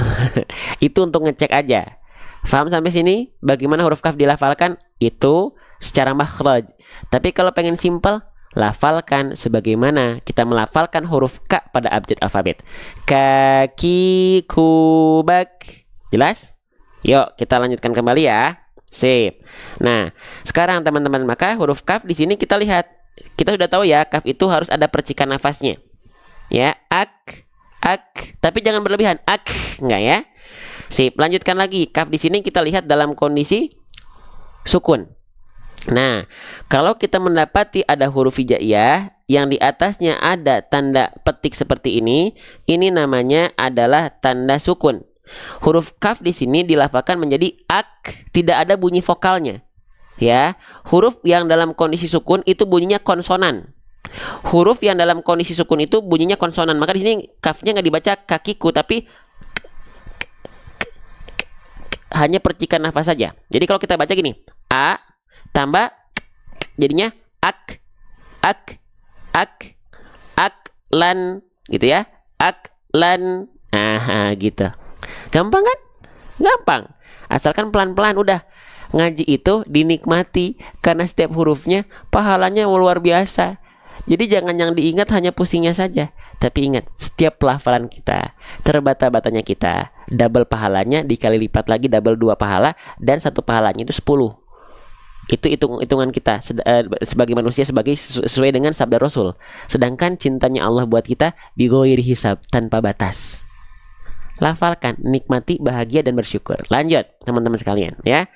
Itu untuk ngecek aja. Paham sampai sini? Bagaimana huruf kaf dilafalkan? Itu secara makhraj. Tapi kalau pengen simple, lafalkan sebagaimana kita melafalkan huruf K pada abjad alfabet. Kaki kubak. Jelas? Yuk kita lanjutkan kembali ya. Sip. Nah, sekarang teman-teman, maka huruf kaf di sini kita lihat. Kita sudah tahu ya, kaf itu harus ada percikan nafasnya. Ya, ak. Tapi jangan berlebihan. Ak, enggak ya? Sip, lanjutkan lagi. Kaf di sini kita lihat dalam kondisi sukun. Nah, kalau kita mendapati ada huruf hijaiyah yang di atasnya ada tanda petik seperti ini namanya adalah tanda sukun. Huruf kaf di sini dilafalkan menjadi ak, tidak ada bunyi vokalnya. Ya, huruf yang dalam kondisi sukun itu bunyinya konsonan. Huruf yang dalam kondisi sukun itu bunyinya konsonan. Maka di sini kafnya nggak dibaca kakiku, tapi hanya percikan nafas saja. Jadi kalau kita baca gini, a tambah jadinya ak lan gitu ya, ak lan, gitu. Gampang kan? Gampang. Asalkan pelan-pelan udah. Ngaji itu dinikmati karena setiap hurufnya pahalanya luar biasa. Jadi jangan yang diingat hanya pusingnya saja, tapi ingat setiap pelafalan kita, terbata-batanya kita, double pahalanya dikali lipat lagi double 2 pahala, dan 1 pahalanya itu 10. Itu hitungan kita sebagai manusia, sesuai dengan sabda Rasul. Sedangkan cintanya Allah buat kita bighairi hisab, tanpa batas. Lafalkan, nikmati, bahagia dan bersyukur. Lanjut teman-teman sekalian ya.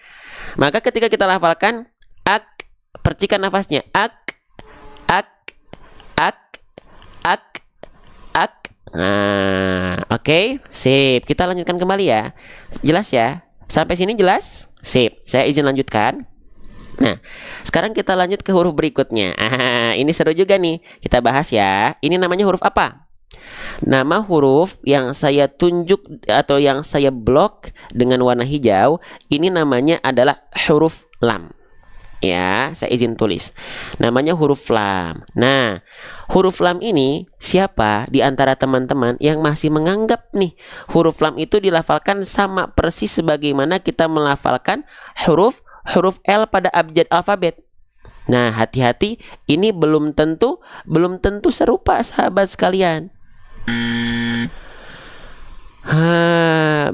Maka ketika kita lafalkan ak, percikan nafasnya ak. Nah, oke, sip. Kita lanjutkan kembali ya. Jelas ya? Sampai sini jelas? Sip. Saya izin lanjutkan. Nah, sekarang kita lanjut ke huruf berikutnya. Nah, ini seru juga nih. Kita bahas ya. Ini namanya huruf apa? Nama huruf yang saya tunjuk atau yang saya blok dengan warna hijau, ini namanya adalah huruf lam. Ya, saya izin tulis. Namanya huruf lam. Nah, huruf lam ini siapa di antara teman-teman yang masih menganggap nih huruf lam itu dilafalkan sama persis sebagaimana kita melafalkan huruf L pada abjad alfabet? Nah, hati-hati, ini belum tentu serupa sahabat sekalian.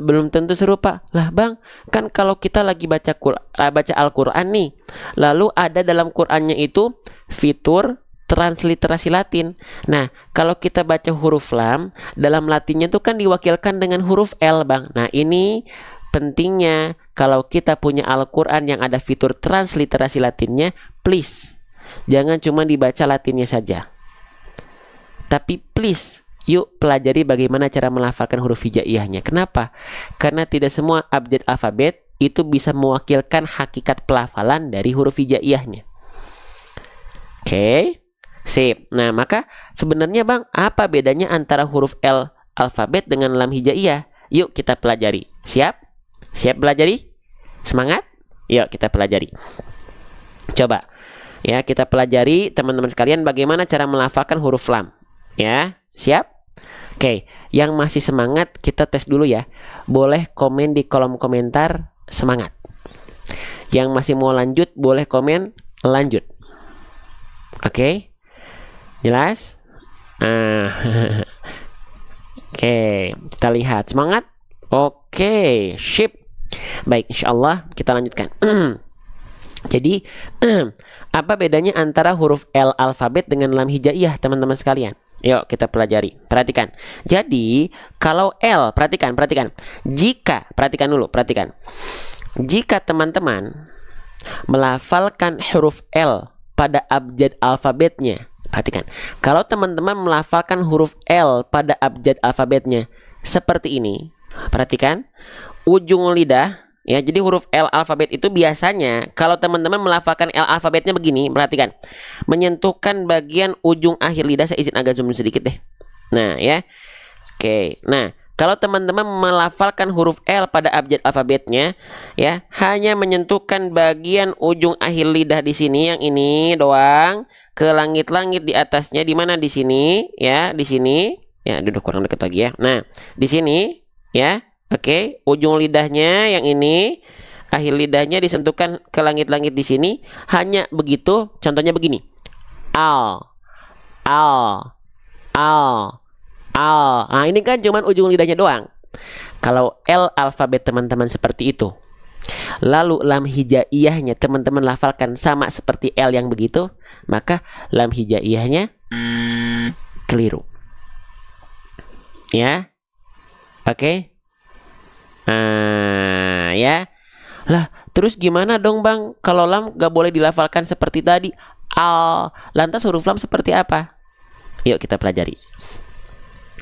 Belum tentu serupa. Lah bang, kan kalau kita lagi baca Al-Quran nih, lalu ada dalam Qurannya itu fitur transliterasi Latin. Nah, kalau kita baca huruf lam, dalam Latinnya itu kan diwakilkan dengan huruf L bang. Nah, ini pentingnya kalau kita punya Al-Quran yang ada fitur transliterasi Latinnya, please, jangan cuma dibaca Latinnya saja. Tapi please, yuk pelajari bagaimana cara melafalkan huruf hijaiyahnya. Kenapa? Karena tidak semua abjad alfabet itu bisa mewakilkan hakikat pelafalan dari huruf hijaiyahnya. Oke, sip. Nah, maka sebenarnya bang, apa bedanya antara huruf L alfabet dengan lam hijaiyah? Yuk kita pelajari. Siap? Siap pelajari? Semangat? Yuk kita pelajari. Coba ya, kita pelajari teman-teman sekalian bagaimana cara melafalkan huruf lam. Ya, siap? Oke, yang masih semangat kita tes dulu ya. Boleh komen di kolom komentar semangat. Yang masih mau lanjut boleh komen lanjut. Oke, jelas? Oke, kita lihat semangat. Oke, sip. Baik, insya Allah kita lanjutkan. Jadi, apa bedanya antara huruf L alfabet dengan lam hijaiyah teman-teman sekalian? Yuk kita pelajari. Perhatikan. Jadi kalau L, perhatikan. Perhatikan. Jika teman-teman melafalkan huruf L pada abjad alfabetnya, perhatikan. Kalau teman-teman melafalkan huruf L pada abjad alfabetnya seperti ini, perhatikan ujung lidah. Ya, jadi huruf L alfabet itu biasanya kalau teman-teman melafalkan L alfabetnya begini, perhatikan. Menyentuhkan bagian ujung akhir lidah, saya izin agak zoom sedikit deh. Nah, ya. Oke. Nah, kalau teman-teman melafalkan huruf L pada abjad alfabetnya, ya, hanya menyentuhkan bagian ujung akhir lidah di sini, yang ini doang, ke langit-langit di atasnya, di mana di sini, ya, di sini. Ya, duduk kurang dekat lagi ya. Nah, di sini, ya. Oke, ujung lidahnya yang ini, akhir lidahnya disentuhkan ke langit-langit di sini, hanya begitu. Contohnya begini, al. Nah, ini kan cuman ujung lidahnya doang. Kalau L alfabet teman-teman seperti itu, lalu lam hijaiyahnya teman-teman lafalkan sama seperti L yang begitu, maka lam hijaiyahnya keliru. Ya, oke. Ya. Lah, terus gimana dong bang kalau lam gak boleh dilafalkan seperti tadi? Al. Lantas huruf lam seperti apa? Yuk kita pelajari.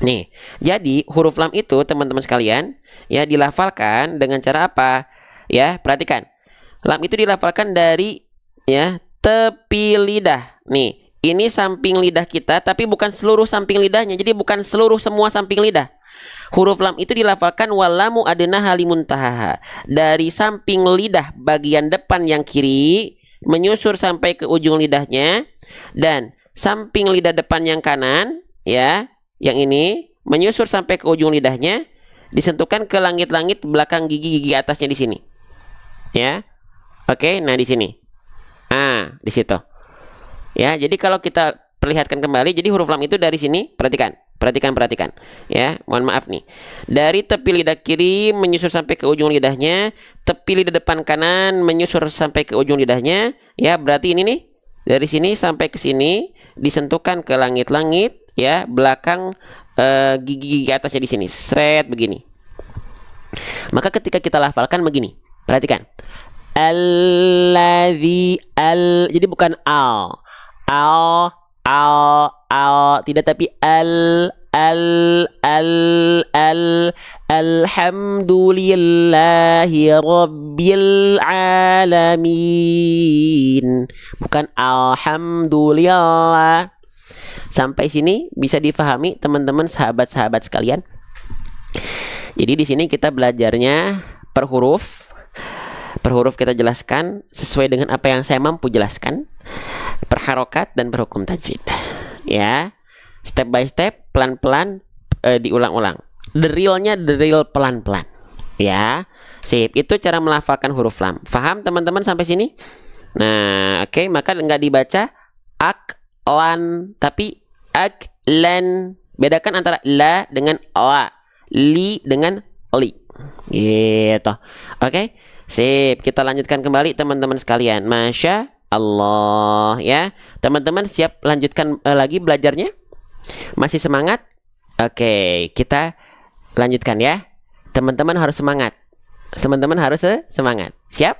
Nih, jadi huruf lam itu teman-teman sekalian ya dilafalkan dengan cara apa? Ya, perhatikan. Lam itu dilafalkan dari ya tepi lidah. Nih, ini samping lidah kita, tapi bukan seluruh samping lidahnya. Jadi bukan seluruh semua samping lidah. Huruf lam itu dilafalkan walamu adna halimuntahaha, dari samping lidah bagian depan yang kiri menyusur sampai ke ujung lidahnya, dan samping lidah depan yang kanan ya, yang ini menyusur sampai ke ujung lidahnya, disentuhkan ke langit-langit belakang gigi-gigi atasnya di sini. Ya. Oke, nah di sini. Di situ. Ya, jadi kalau kita perlihatkan kembali, jadi huruf lam itu dari sini, perhatikan. Ya, mohon maaf nih. Dari tepi lidah kiri menyusur sampai ke ujung lidahnya, tepi lidah depan kanan menyusur sampai ke ujung lidahnya. Ya, berarti ini nih, dari sini sampai ke sini disentuhkan ke langit-langit ya, belakang gigi-gigi atasnya di sini. Sret begini. Maka ketika kita lafalkan begini. Perhatikan. Alladzi al, jadi bukan al. al, tidak, tapi al, alhamdulillahi rabbil alamin, bukan alhamdulillah. Sampai sini bisa difahami teman-teman, sahabat-sahabat sekalian. Jadi di sini kita belajarnya per huruf. Per huruf kita jelaskan sesuai dengan apa yang saya mampu jelaskan. Per harokat dan per hukum tajwid. Ya. Step by step, pelan-pelan, diulang-ulang. Drillnya drill pelan-pelan. Ya. Sip, itu cara melafalkan huruf lam. Faham teman-teman sampai sini? Nah, oke, maka nggak dibaca aklan, tapi aklan. Bedakan antara la dengan la, li dengan li. Gitu. Oke. Sip, kita lanjutkan kembali teman-teman sekalian. Masya Allah, ya. Teman-teman siap lanjutkan lagi belajarnya? Masih semangat? Oke, kita lanjutkan ya. Teman-teman harus semangat. Teman-teman harus semangat. Siap?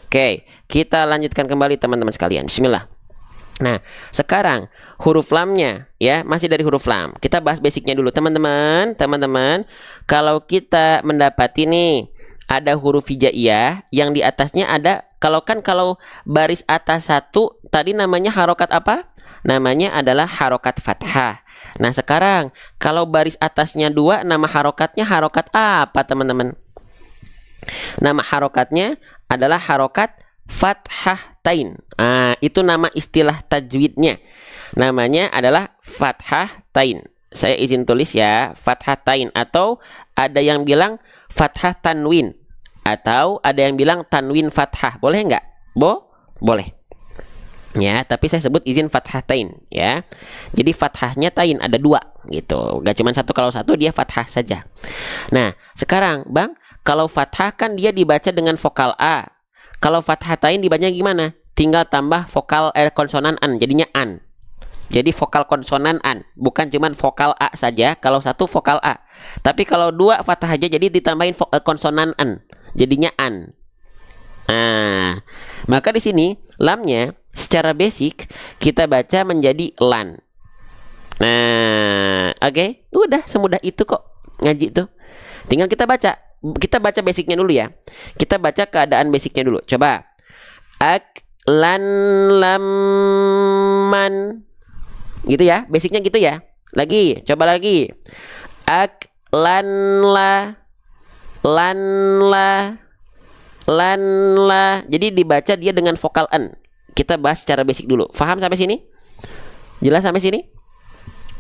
Oke, kita lanjutkan kembali teman-teman sekalian. Bismillah. Nah, sekarang huruf lamnya ya, masih dari huruf lam. Kita bahas basicnya dulu teman-teman. Teman-teman, kalau kita mendapati nih ada huruf hijaiyah yang di atasnya ada, kalau baris atas satu tadi namanya harokat apa? Namanya adalah harokat fathah. Nah, sekarang kalau baris atasnya dua, nama harokatnya harokat apa teman-teman? Nama harokatnya adalah harokat fathatain. Itu nama istilah tajwidnya. Namanya adalah fathatain. Saya izin tulis ya, fathatain, atau ada yang bilang fathah tanwin, atau ada yang bilang tanwin fathah. Boleh nggak? Boleh. Ya, tapi saya sebut izin fathatain ya. Jadi fathahnya tain ada dua gitu. Gak cuma satu, kalau satu dia fathah saja. Nah, sekarang Bang, kalau fathah kan dia dibaca dengan vokal A. Kalau fathatain dibacanya gimana? Tinggal tambah vokal konsonan an, jadinya an. Jadi vokal konsonan an, bukan cuman vokal A saja. Kalau satu vokal A, tapi kalau dua fathah aja, jadi ditambahin konsonan an, jadinya an. Maka di sini lamnya secara basic kita baca menjadi lan. Nah, oke, udah semudah itu kok ngaji tuh. Tinggal kita baca. Kita baca basicnya dulu ya. Kita baca keadaan basicnya dulu. Coba. Aklan lamman. Gitu ya. Basicnya gitu ya. Lagi. Coba lagi. Aklan la. Lan la. Lan la. Jadi dibaca dia dengan vokal an. Kita bahas secara basic dulu. Faham sampai sini? Jelas sampai sini?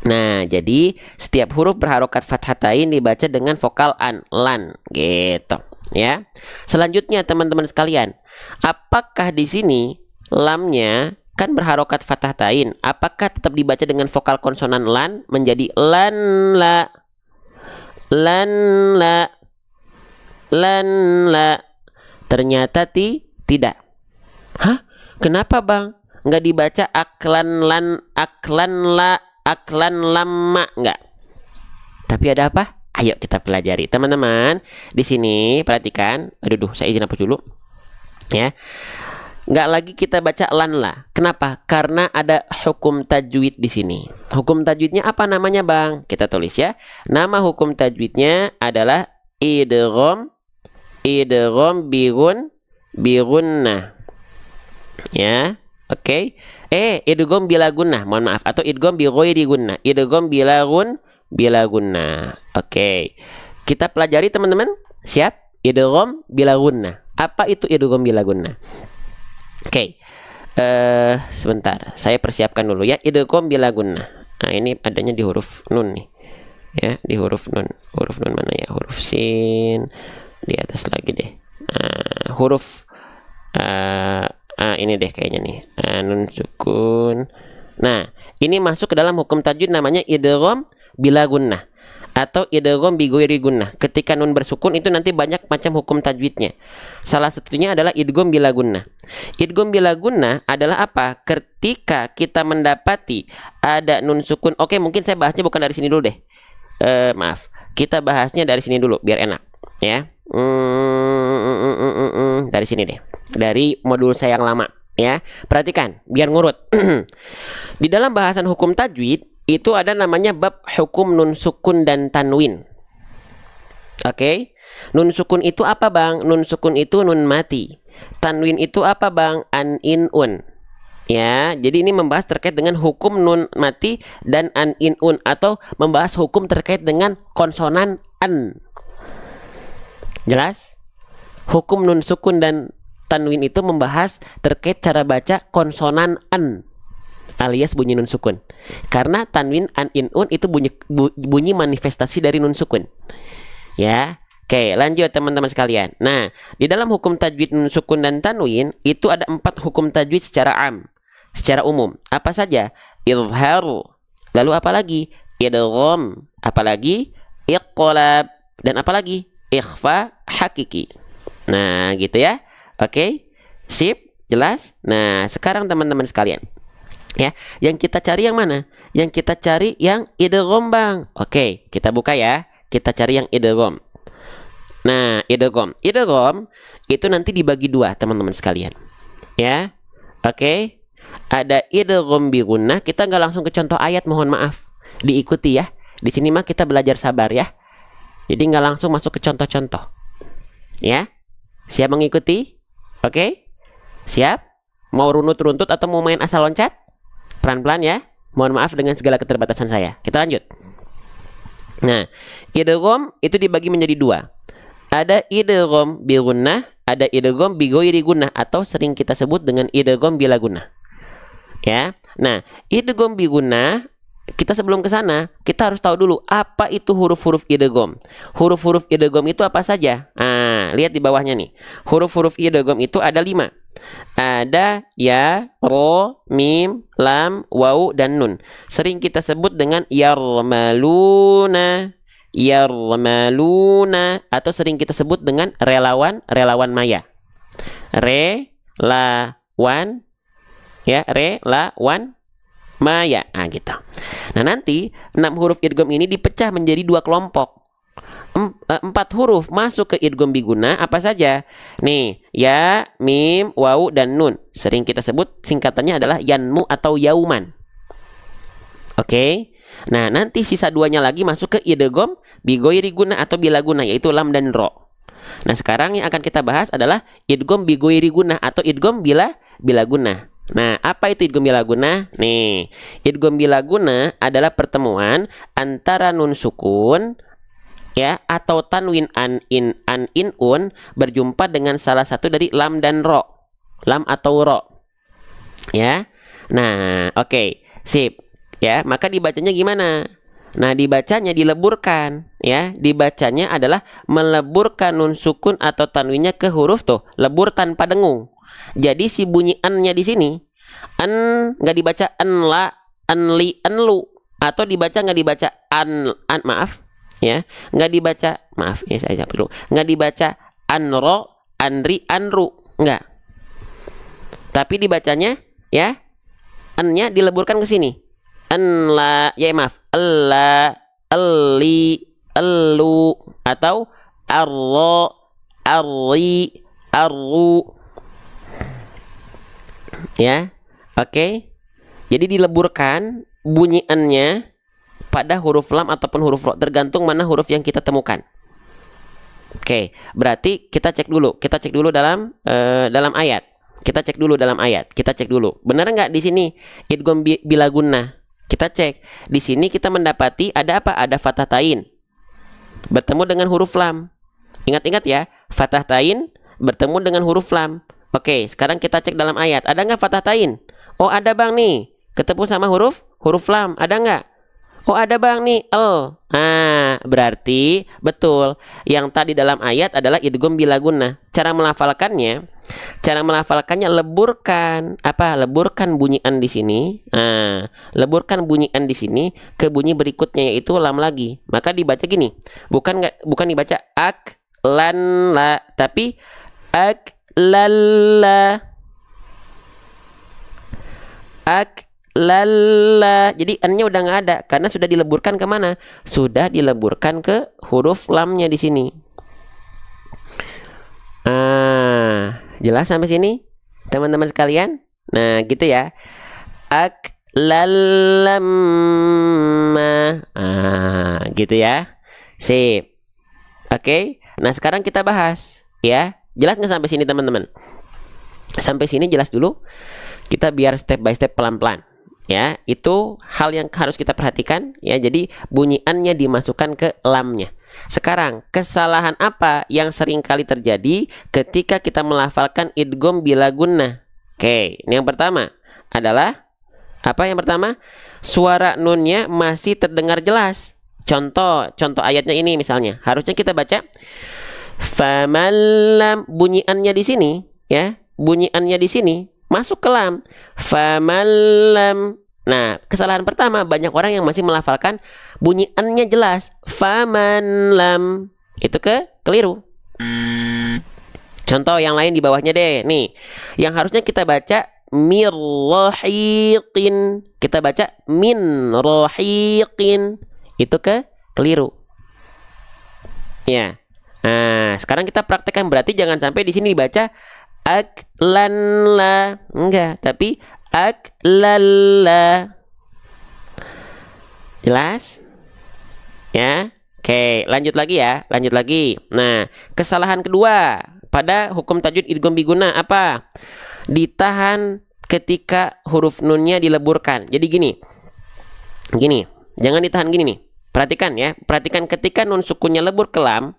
Nah, jadi setiap huruf berharokat fathatain dibaca dengan vokal an, lan, gitu, ya. Selanjutnya teman-teman sekalian, apakah di sini lamnya kan berharokat fathatain? Apakah tetap dibaca dengan vokal konsonan lan menjadi lan la, lan la, lan la? Ternyata tidak. Hah? Kenapa Bang? Nggak dibaca aklan lan, aklan la, aklan lama, enggak. Tapi ada apa? Ayo kita pelajari. Teman-teman, di sini perhatikan. Aduh, saya izin hapus dulu. Ya. Enggak lagi kita baca lan la. Kenapa? Karena ada hukum tajwid di sini. Hukum tajwidnya apa namanya, Bang? Kita tulis ya. Nama hukum tajwidnya adalah idgham birunnah. Ya. Oke. Idgham bila gunnah, mohon maaf, atau idgham bi ghairi gunnah. Idgham bila gunnah. Oke. Kita pelajari teman-teman. Siap? Idgham bila gunnah. Apa itu idgham bila gunnah? Oke. Sebentar, saya persiapkan dulu ya. Idgham bila gunnah. Nah, ini adanya di huruf nun nih. Ya, di huruf nun. Huruf nun mana ya? Huruf sin. Di atas lagi deh. Huruf ini deh kayaknya nih, nun sukun. Nah, ini masuk ke dalam hukum tajwid namanya idgham bila gunnah atau idgham bi ghairi gunnah. Ketika nun bersukun itu nanti banyak macam hukum tajwidnya. Salah satunya adalah idgham bila gunnah. Idgham bila gunnah adalah apa? Ketika kita mendapati ada nun sukun. Oke, mungkin saya bahasnya bukan dari sini dulu deh. Maaf. Kita bahasnya dari sini dulu biar enak, ya. Dari sini deh. Dari modul saya yang lama, Ya, perhatikan biar ngurut. Di dalam bahasan hukum tajwid itu ada namanya bab hukum nun sukun dan tanwin. Oke. Nun sukun itu apa, Bang? Nun sukun itu nun mati. Tanwin itu apa, Bang? An, in, un. Ya, jadi ini membahas terkait dengan hukum nun mati dan an, in, un, atau membahas hukum terkait dengan konsonan an. Jelas? Hukum nun sukun dan tanwin itu membahas terkait cara baca konsonan an alias bunyi nun sukun. Karena tanwin, an, in, un itu bunyi manifestasi dari nun sukun. Ya. Oke, lanjut teman-teman sekalian. Nah, di dalam hukum tajwid nun sukun dan tanwin itu ada 4 hukum tajwid secara am, secara umum. Apa saja? Izharu. Lalu apa lagi? Idgham. Apalagi? Iqlab. Dan apalagi? Ikhfa hakiki. Nah, gitu ya. Oke. Sip, jelas? Nah, sekarang teman-teman sekalian. Ya, yang kita cari yang mana? Yang kita cari yang idgham, Bang. Oke, kita buka ya. Kita cari yang idgham. Nah, idgham. Idgham itu nanti dibagi 2, teman-teman sekalian. Ya. Oke. Ada idgham bi gunnah. Kita nggak langsung ke contoh ayat, mohon maaf. Diikuti ya. Di sini mah kita belajar sabar ya. Jadi nggak langsung masuk ke contoh-contoh. Ya. Siap mengikuti? Oke? Siap? Mau runtut-runtut atau mau main asal loncat? Pelan-pelan ya. Mohon maaf dengan segala keterbatasan saya. Kita lanjut. Nah, idgham itu dibagi menjadi 2. Ada idgham bi gunnah, ada idgham bi ghairi gunnah atau sering kita sebut dengan idgham bila gunnah. Ya. Nah, idgham bi gunnah, kita sebelum ke sana, kita harus tahu dulu apa itu huruf-huruf idgham. Huruf-huruf idgham itu apa saja? Nah, lihat di bawahnya nih. Huruf-huruf idgham itu ada 5. Ada ya, ro, mim, lam, waw, dan nun. Sering kita sebut dengan yarmaluna, yarmaluna, atau sering kita sebut dengan relawan, relawan maya. Relawan, ya, relawan maya. Nah, gitu. Nah, nanti 6 huruf idgham ini dipecah menjadi 2 kelompok. 4 huruf masuk ke idgham bi gunnah apa saja? Nih, ya, mim, waw, dan nun. Sering kita sebut singkatannya adalah yanmu atau yauman. Oke. Nah, nanti sisa 2-nya lagi masuk ke idgham bi ghairi gunnah atau bila gunnah, yaitu lam dan ro. Nah, sekarang yang akan kita bahas adalah idgham bi ghairi gunnah atau idgham bila gunnah. Nah, apa itu idgham bila gunnah? Nih, idgham bila gunnah adalah pertemuan antara nun sukun ya atau tanwin an, in, un berjumpa dengan salah satu dari lam dan ro. Lam atau ro. Ya. Nah, oke. Sip. Ya, maka dibacanya gimana? Nah, dibacanya dileburkan, ya. Dibacanya adalah meleburkan nun sukun atau tanwinnya ke huruf tuh, lebur tanpa dengung. Jadi si bunyi an-nya di sini, an nggak dibaca an la, an li, an lu, atau dibaca nggak dibaca an maaf, ya, nggak dibaca, maaf ya saya perlu, nggak dibaca anro, anri, anru, nggak. Tapi dibacanya, ya, an-nya dileburkan ke sini. An la, ya maaf, alla, alli, allu, atau arro, arri, arru. Ya, oke. Jadi dileburkan bunyi an-nya pada huruf lam ataupun huruf ro, tergantung mana huruf yang kita temukan. Oke, berarti kita cek dulu. Kita cek dulu dalam ayat. Kita cek dulu dalam ayat. Kita cek dulu. Benar nggak di sini idgham bila gunnah? Kita cek. Di sini kita mendapati ada apa? Ada fathah tain bertemu dengan huruf lam. Ingat-ingat ya, fathah tain bertemu dengan huruf lam. Oke, sekarang kita cek dalam ayat. Ada nggak fathah tain? Oh, ada, Bang, nih. Ketemu sama huruf lam. Ada nggak? Oh, ada, Bang, nih. L. Nah, berarti betul. Yang tadi dalam ayat adalah idgham bila gunnah. Cara melafalkannya leburkan apa? Leburkan bunyi an di sini. Nah, leburkan bunyi an di sini ke bunyi berikutnya yaitu lam lagi. Maka dibaca gini. Bukan dibaca ak lan la, tapi ak lalla, ak lalla. Jadi n-nya udah nggak ada karena sudah dileburkan ke mana? Sudah dileburkan ke huruf lamnya di sini. Jelas sampai sini, teman-teman sekalian? Nah, gitu ya. Aklallamma. Gitu ya. Sip. Oke. Nah, sekarang kita bahas ya. Jelas nggak sampai sini, teman-teman? Sampai sini jelas dulu. Kita biar step by step pelan-pelan. Ya, itu hal yang harus kita perhatikan ya. Jadi bunyi an-nya dimasukkan ke lamnya. Sekarang, kesalahan apa yang sering kali terjadi ketika kita melafalkan idgham bila gunnah? Oke, ini yang pertama adalah apa yang pertama? Suara nunnya masih terdengar jelas. Contoh ayatnya ini misalnya. Harusnya kita baca famallam, bunyi an-nya di sini ya. Bunyi an-nya di sini masuk ke lam. Famallam. Nah, kesalahan pertama, banyak orang yang masih melafalkan bunyi an-nya jelas. Famanlam. Itu keliru. Contoh yang lain di bawahnya deh. Nih, yang harusnya kita baca mirrahiqin. Kita baca min rahiqin. Itu keliru. Ya. Nah, sekarang kita praktekkan, berarti jangan sampai di sini dibaca aklanla. Enggak, tapi aklalla. Jelas? Ya. Oke, lanjut lagi ya. Lanjut lagi. Nah, kesalahan kedua pada hukum tajwid idgham biguna apa? Ditahan ketika huruf nunnya dileburkan. Jadi gini. Jangan ditahan gini nih. Perhatikan ya. Perhatikan ketika nun sukunnya lebur ke lam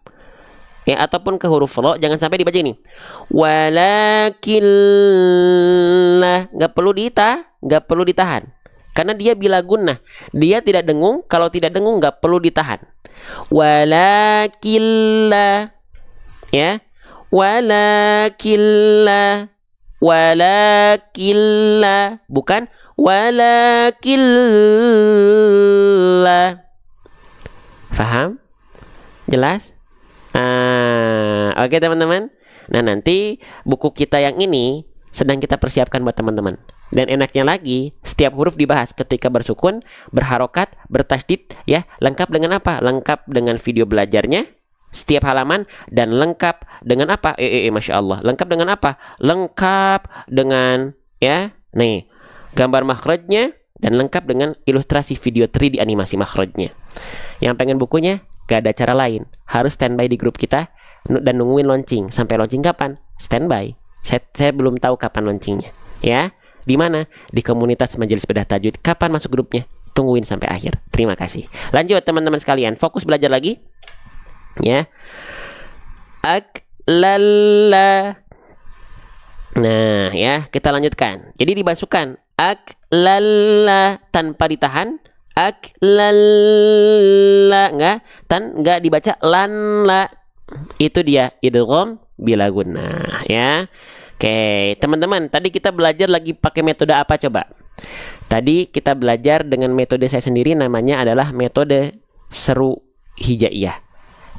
ya, ataupun ke huruf ro, jangan sampai dibaca ini. Walakinlah, nggak perlu ditahan. Karena dia bila gunnah, dia tidak dengung. Kalau tidak dengung nggak perlu ditahan. Walakinlah, ya, walakinlah, bukan walakinlah. Faham? Jelas? Oke teman-teman. Nah, nanti buku kita yang ini sedang kita persiapkan buat teman-teman. Dan enaknya lagi, setiap huruf dibahas ketika bersukun, berharokat, bertasydid ya. Lengkap dengan apa? Lengkap dengan video belajarnya setiap halaman, dan lengkap dengan apa? Masya Allah. Lengkap dengan apa? Lengkap dengan ya, nih, gambar makhrajnya, dan lengkap dengan ilustrasi video 3D animasi makhrajnya. Yang pengen bukunya, gak ada cara lain. Harus standby di grup kita dan nungguin launching. Sampai launching kapan? Standby. Saya belum tahu kapan launchingnya. Ya, di mana? Di komunitas Majelis Bedah Tajwid. Kapan masuk grupnya? Tungguin sampai akhir. Terima kasih. Lanjut teman-teman sekalian. Fokus belajar lagi. Ya. Aklalla. Nah, ya, kita lanjutkan. Jadi dimasukkan aklalla tanpa ditahan. Aklalla, enggak dibaca lanla. Itu dia idgham bila gunnah ya. Oke, teman-teman, tadi kita belajar lagi pakai metode apa coba? Tadi kita belajar dengan metode saya sendiri, namanya adalah metode seru hijaiyah.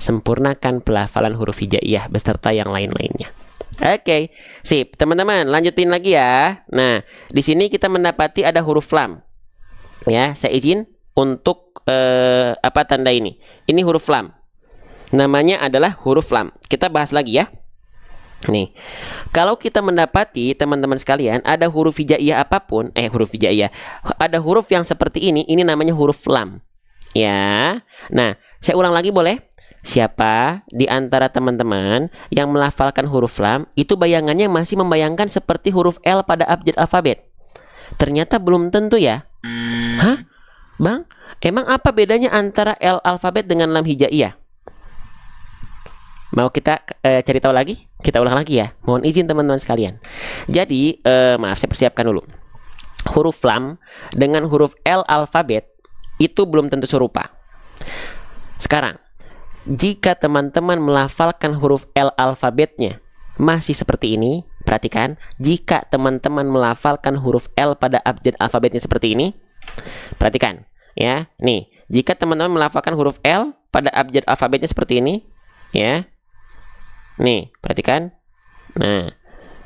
Sempurnakan pelafalan huruf hijaiyah beserta yang lain-lainnya. Oke, sip. Teman-teman, lanjutin lagi ya. Nah, di sini kita mendapati ada huruf lam. Ya, saya izin untuk apa tanda ini? Ini huruf lam. Namanya adalah huruf lam. Kita bahas lagi ya. Nih, kalau kita mendapati teman-teman sekalian ada huruf hijaiyah apapun, huruf hijaiyah, ada huruf yang seperti ini namanya huruf lam. Ya. Nah, saya ulang lagi boleh? Siapa di antara teman-teman yang melafalkan huruf lam itu bayangannya masih membayangkan seperti huruf L pada abjad alfabet? Ternyata belum tentu ya. Hah? Bang, emang apa bedanya antara L alfabet dengan lam hijaiyah? Mau kita cari tahu lagi? Kita ulang lagi ya. Mohon izin teman-teman sekalian. Jadi, maaf, saya persiapkan dulu. Huruf lam dengan huruf L alfabet itu belum tentu serupa. Sekarang, jika teman-teman melafalkan huruf L alfabetnya masih seperti ini, perhatikan. Jika teman-teman melafalkan huruf L pada abjad alfabetnya seperti ini, perhatikan ya. Nih, jika teman-teman melafalkan huruf L pada abjad alfabetnya seperti ini, ya. Nih, perhatikan. Nah,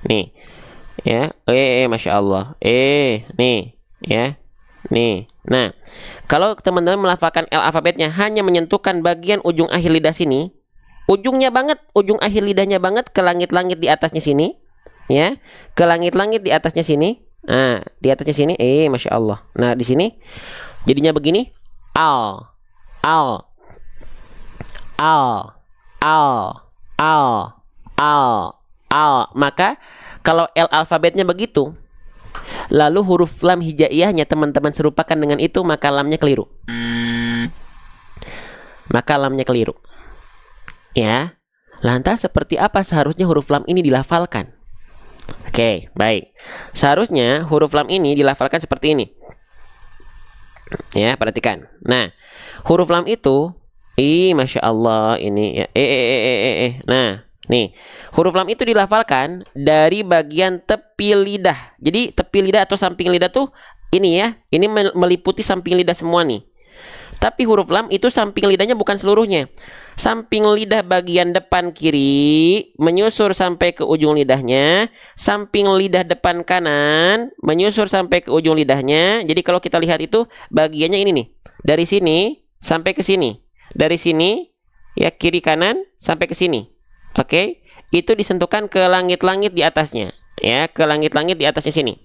nih, ya. Masya Allah. Nih, ya. Nih. Nah, kalau teman-teman melafalkan L alfabetnya hanya menyentuhkan bagian ujung akhir lidah sini, ujungnya banget, ujung akhir lidahnya banget ke langit-langit di atasnya sini, ya. Ke langit-langit di atasnya sini, Nah, di atasnya sini, masya Allah. Nah, di sini jadinya begini, al, al, al, al, al, al, al. Maka kalau L alfabetnya begitu, lalu huruf lam hijaiyahnya teman-teman serupakan dengan itu, maka lamnya keliru. Maka lamnya keliru. Ya. Lantas seperti apa seharusnya huruf lam ini dilafalkan? Oke, baik. Seharusnya huruf lam ini dilafalkan seperti ini. Ya, perhatikan. Nah, huruf lam itu, masya Allah ini ya. Nah, nih, huruf lam itu dilafalkan dari bagian tepi lidah. Jadi tepi lidah atau samping lidah tuh ini ya, ini meliputi samping lidah semua nih. Tapi huruf lam itu samping lidahnya bukan seluruhnya. Samping lidah bagian depan kiri menyusur sampai ke ujung lidahnya. Samping lidah depan kanan menyusur sampai ke ujung lidahnya. Jadi kalau kita lihat itu bagiannya ini nih. Dari sini sampai ke sini. Dari sini ya kiri kanan sampai ke sini. Oke, itu disentuhkan ke langit-langit di atasnya. Ya, ke langit-langit di atasnya sini.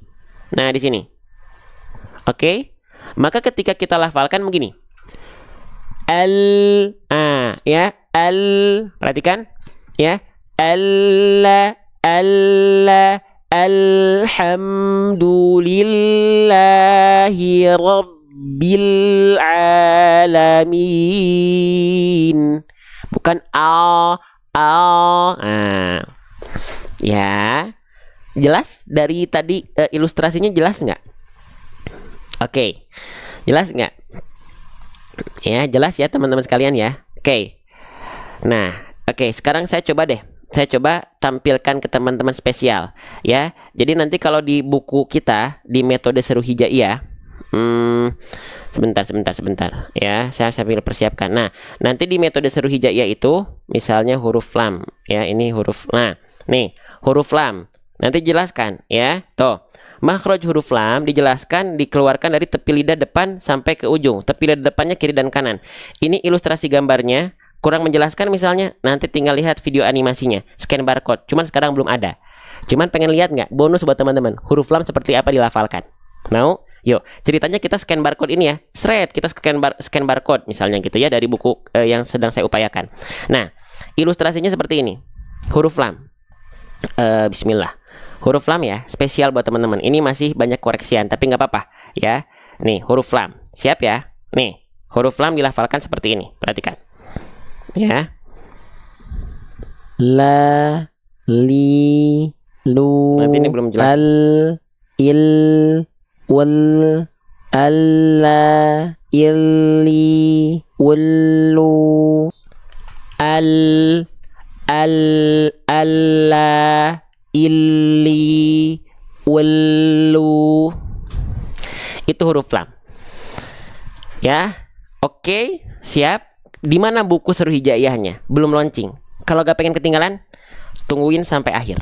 Nah, di sini. Oke. Maka ketika kita lafalkan begini. Ya, perhatikan ya, alhamdulillahi rabbil alamin, bukan ya, jelas dari tadi ilustrasinya jelas nggak? Oke, jelas nggak? Ya, jelas ya teman-teman sekalian ya. Oke. Nah, oke, sekarang saya coba deh. Saya coba tampilkan ke teman-teman spesial ya. Jadi nanti kalau di buku kita di metode seru hijaiyah, sebentar ya, saya sambil persiapkan. Nah, nanti di metode seru hijaiyah itu misalnya huruf lam ya, ini huruf. Nah, nih, huruf lam. Nanti jelaskan ya. Tuh. Makhraj huruf lam dijelaskan dikeluarkan dari tepi lidah depan sampai ke ujung. Tepi lidah depannya kiri dan kanan. Ini ilustrasi gambarnya. Kurang menjelaskan misalnya, nanti tinggal lihat video animasinya. Scan barcode. Cuman sekarang belum ada. Cuman pengen lihat nggak? Bonus buat teman-teman. Huruf lam seperti apa dilafalkan. Mau? Yuk, ceritanya kita scan barcode ini ya. Kita scan barcode misalnya gitu ya dari buku yang sedang saya upayakan. Nah, ilustrasinya seperti ini. Huruf lam. Bismillah. Huruf lam ya, spesial buat teman-teman. Ini masih banyak koreksian, tapi nggak apa-apa ya. Nih, huruf lam. Siap ya? Nih, huruf lam dilafalkan seperti ini. Perhatikan. Ya. La, li, lu, nanti ini belum jelas. Al, il, wal, alla, illi, wallu, al, alla, illi, wallu. Itu huruf lam. Ya, oke, siap. Di mana buku seru hijaiyahnya? Belum launching. Kalau gak pengen ketinggalan, tungguin sampai akhir.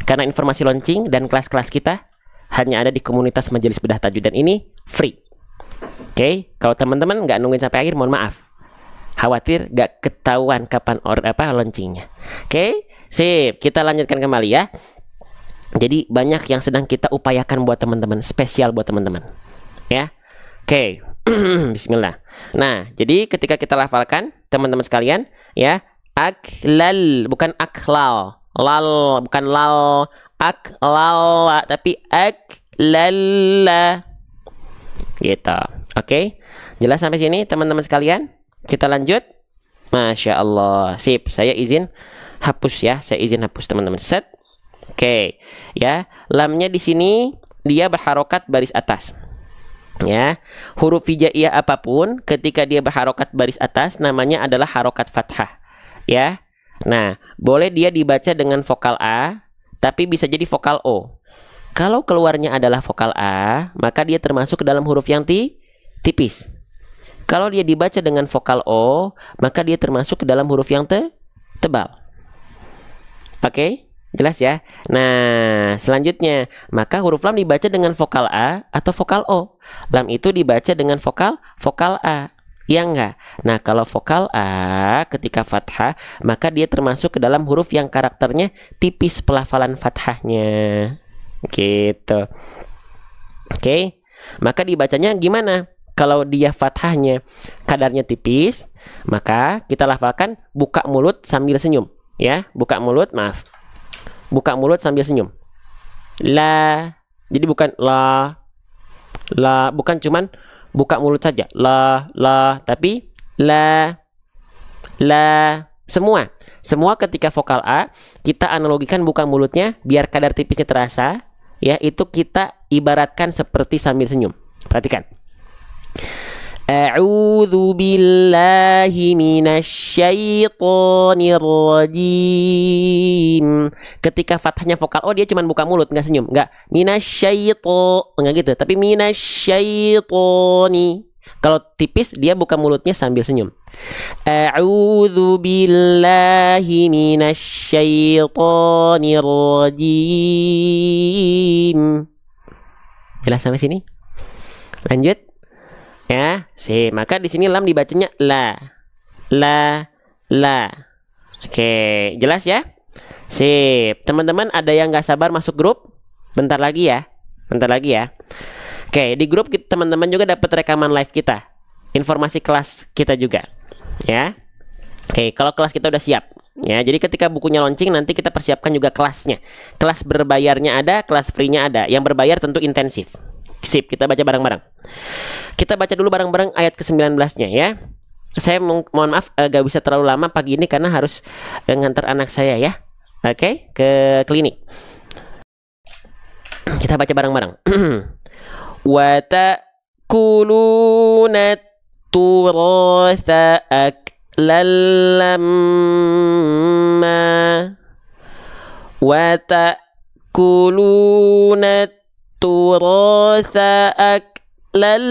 Karena informasi launching dan kelas-kelas kita hanya ada di komunitas Majelis Bedah Tajwid dan ini free. Oke, kalau teman-teman nggak nungguin sampai akhir, mohon maaf. Khawatir gak ketahuan kapan launchingnya. Oke, sip. Kita lanjutkan kembali ya. Jadi banyak yang sedang kita upayakan buat teman-teman, spesial buat teman-teman. Ya, oke. Bismillah. Nah, jadi ketika kita lafalkan, teman-teman sekalian, ya, aklal, bukan aklal, lal, bukan lal, aklal, tapi aklalla. Gitu. Oke, jelas sampai sini, teman-teman sekalian? Kita lanjut. Masya Allah. Sip. Saya izin hapus ya. Saya izin hapus teman-teman. Set. Oke. Ya. Lamnya di sini dia berharokat baris atas. Ya. Huruf hijaiyah apapun ketika dia berharokat baris atas namanya adalah harokat fathah. Ya. Nah, boleh dia dibaca dengan vokal A, tapi bisa jadi vokal O. Kalau keluarnya adalah vokal A, maka dia termasuk ke dalam huruf yang tipis. Kalau dia dibaca dengan vokal O, maka dia termasuk ke dalam huruf yang tebal. Oke, jelas ya? Nah, selanjutnya, maka huruf lam dibaca dengan vokal A atau vokal O. Lam itu dibaca dengan vokal A. Ya enggak? Nah, kalau vokal A ketika fathah, maka dia termasuk ke dalam huruf yang karakternya tipis pelafalan fathahnya. Gitu. Oke. Maka dibacanya gimana? Kalau dia fathahnya kadarnya tipis, maka kita lafalkan buka mulut sambil senyum, ya. Buka mulut, maaf. Buka mulut sambil senyum. La. Jadi bukan la, bukan cuman buka mulut saja. La, tapi la. Semua ketika vokal A, kita analogikan buka mulutnya biar kadar tipisnya terasa, ya. Itu kita ibaratkan seperti sambil senyum. Perhatikan. A'udzu billahi minasyaitonir rajim. Ketika fathahnya vokal O, dia cuma buka mulut, nggak senyum, nggak enggak gitu, tapi minasyaitoni. Kalau tipis dia buka mulutnya sambil senyum. A'udzu billahi minasyaitonir rajim. Jelas sampai sini? Lanjut. Ya, maka di sini lam dibacanya la. Oke, jelas ya? Sip. Teman-teman ada yang nggak sabar masuk grup? Bentar lagi ya. Oke, di grup teman-teman juga dapat rekaman live kita. Informasi kelas kita juga. Ya. Oke, kalau kelas kita udah siap. Ya, jadi ketika bukunya launching nanti kita persiapkan juga kelasnya. Kelas berbayarnya ada, kelas free-nya ada. Yang berbayar tentu intensif. Sip, kita baca bareng-bareng. Kita baca dulu bareng-bareng ayat ke-19-nya ya. Saya mohon maaf gak bisa terlalu lama pagi ini karena harus ngantar anak saya ya. Oke, ke klinik. Kita baca bareng-bareng. Wa ta'kuluna turasa aklan lamma. Wa ta'kuluna turasa aklan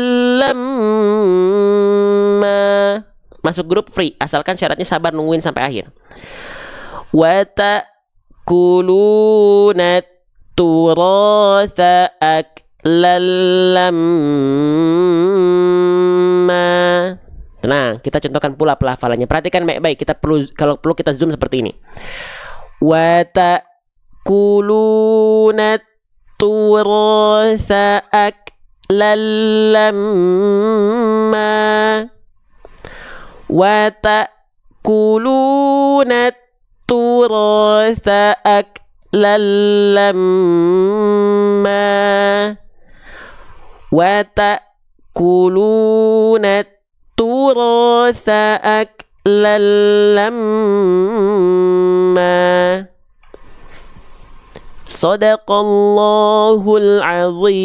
lamma. Masuk grup free asalkan syaratnya sabar nungguin sampai akhir. Wa ta'kuluna turasa aklan lamma. Tenang, kita contohkan pula pelafalannya. Perhatikan baik-baik. Kalau perlu kita zoom seperti ini. Wa ta'kuluna turasa aklan lamma. Wa ta'kuluna turasa aklan lamma. Wa ta'kuluna turasa aklan lamma. Sadaqallahul azim.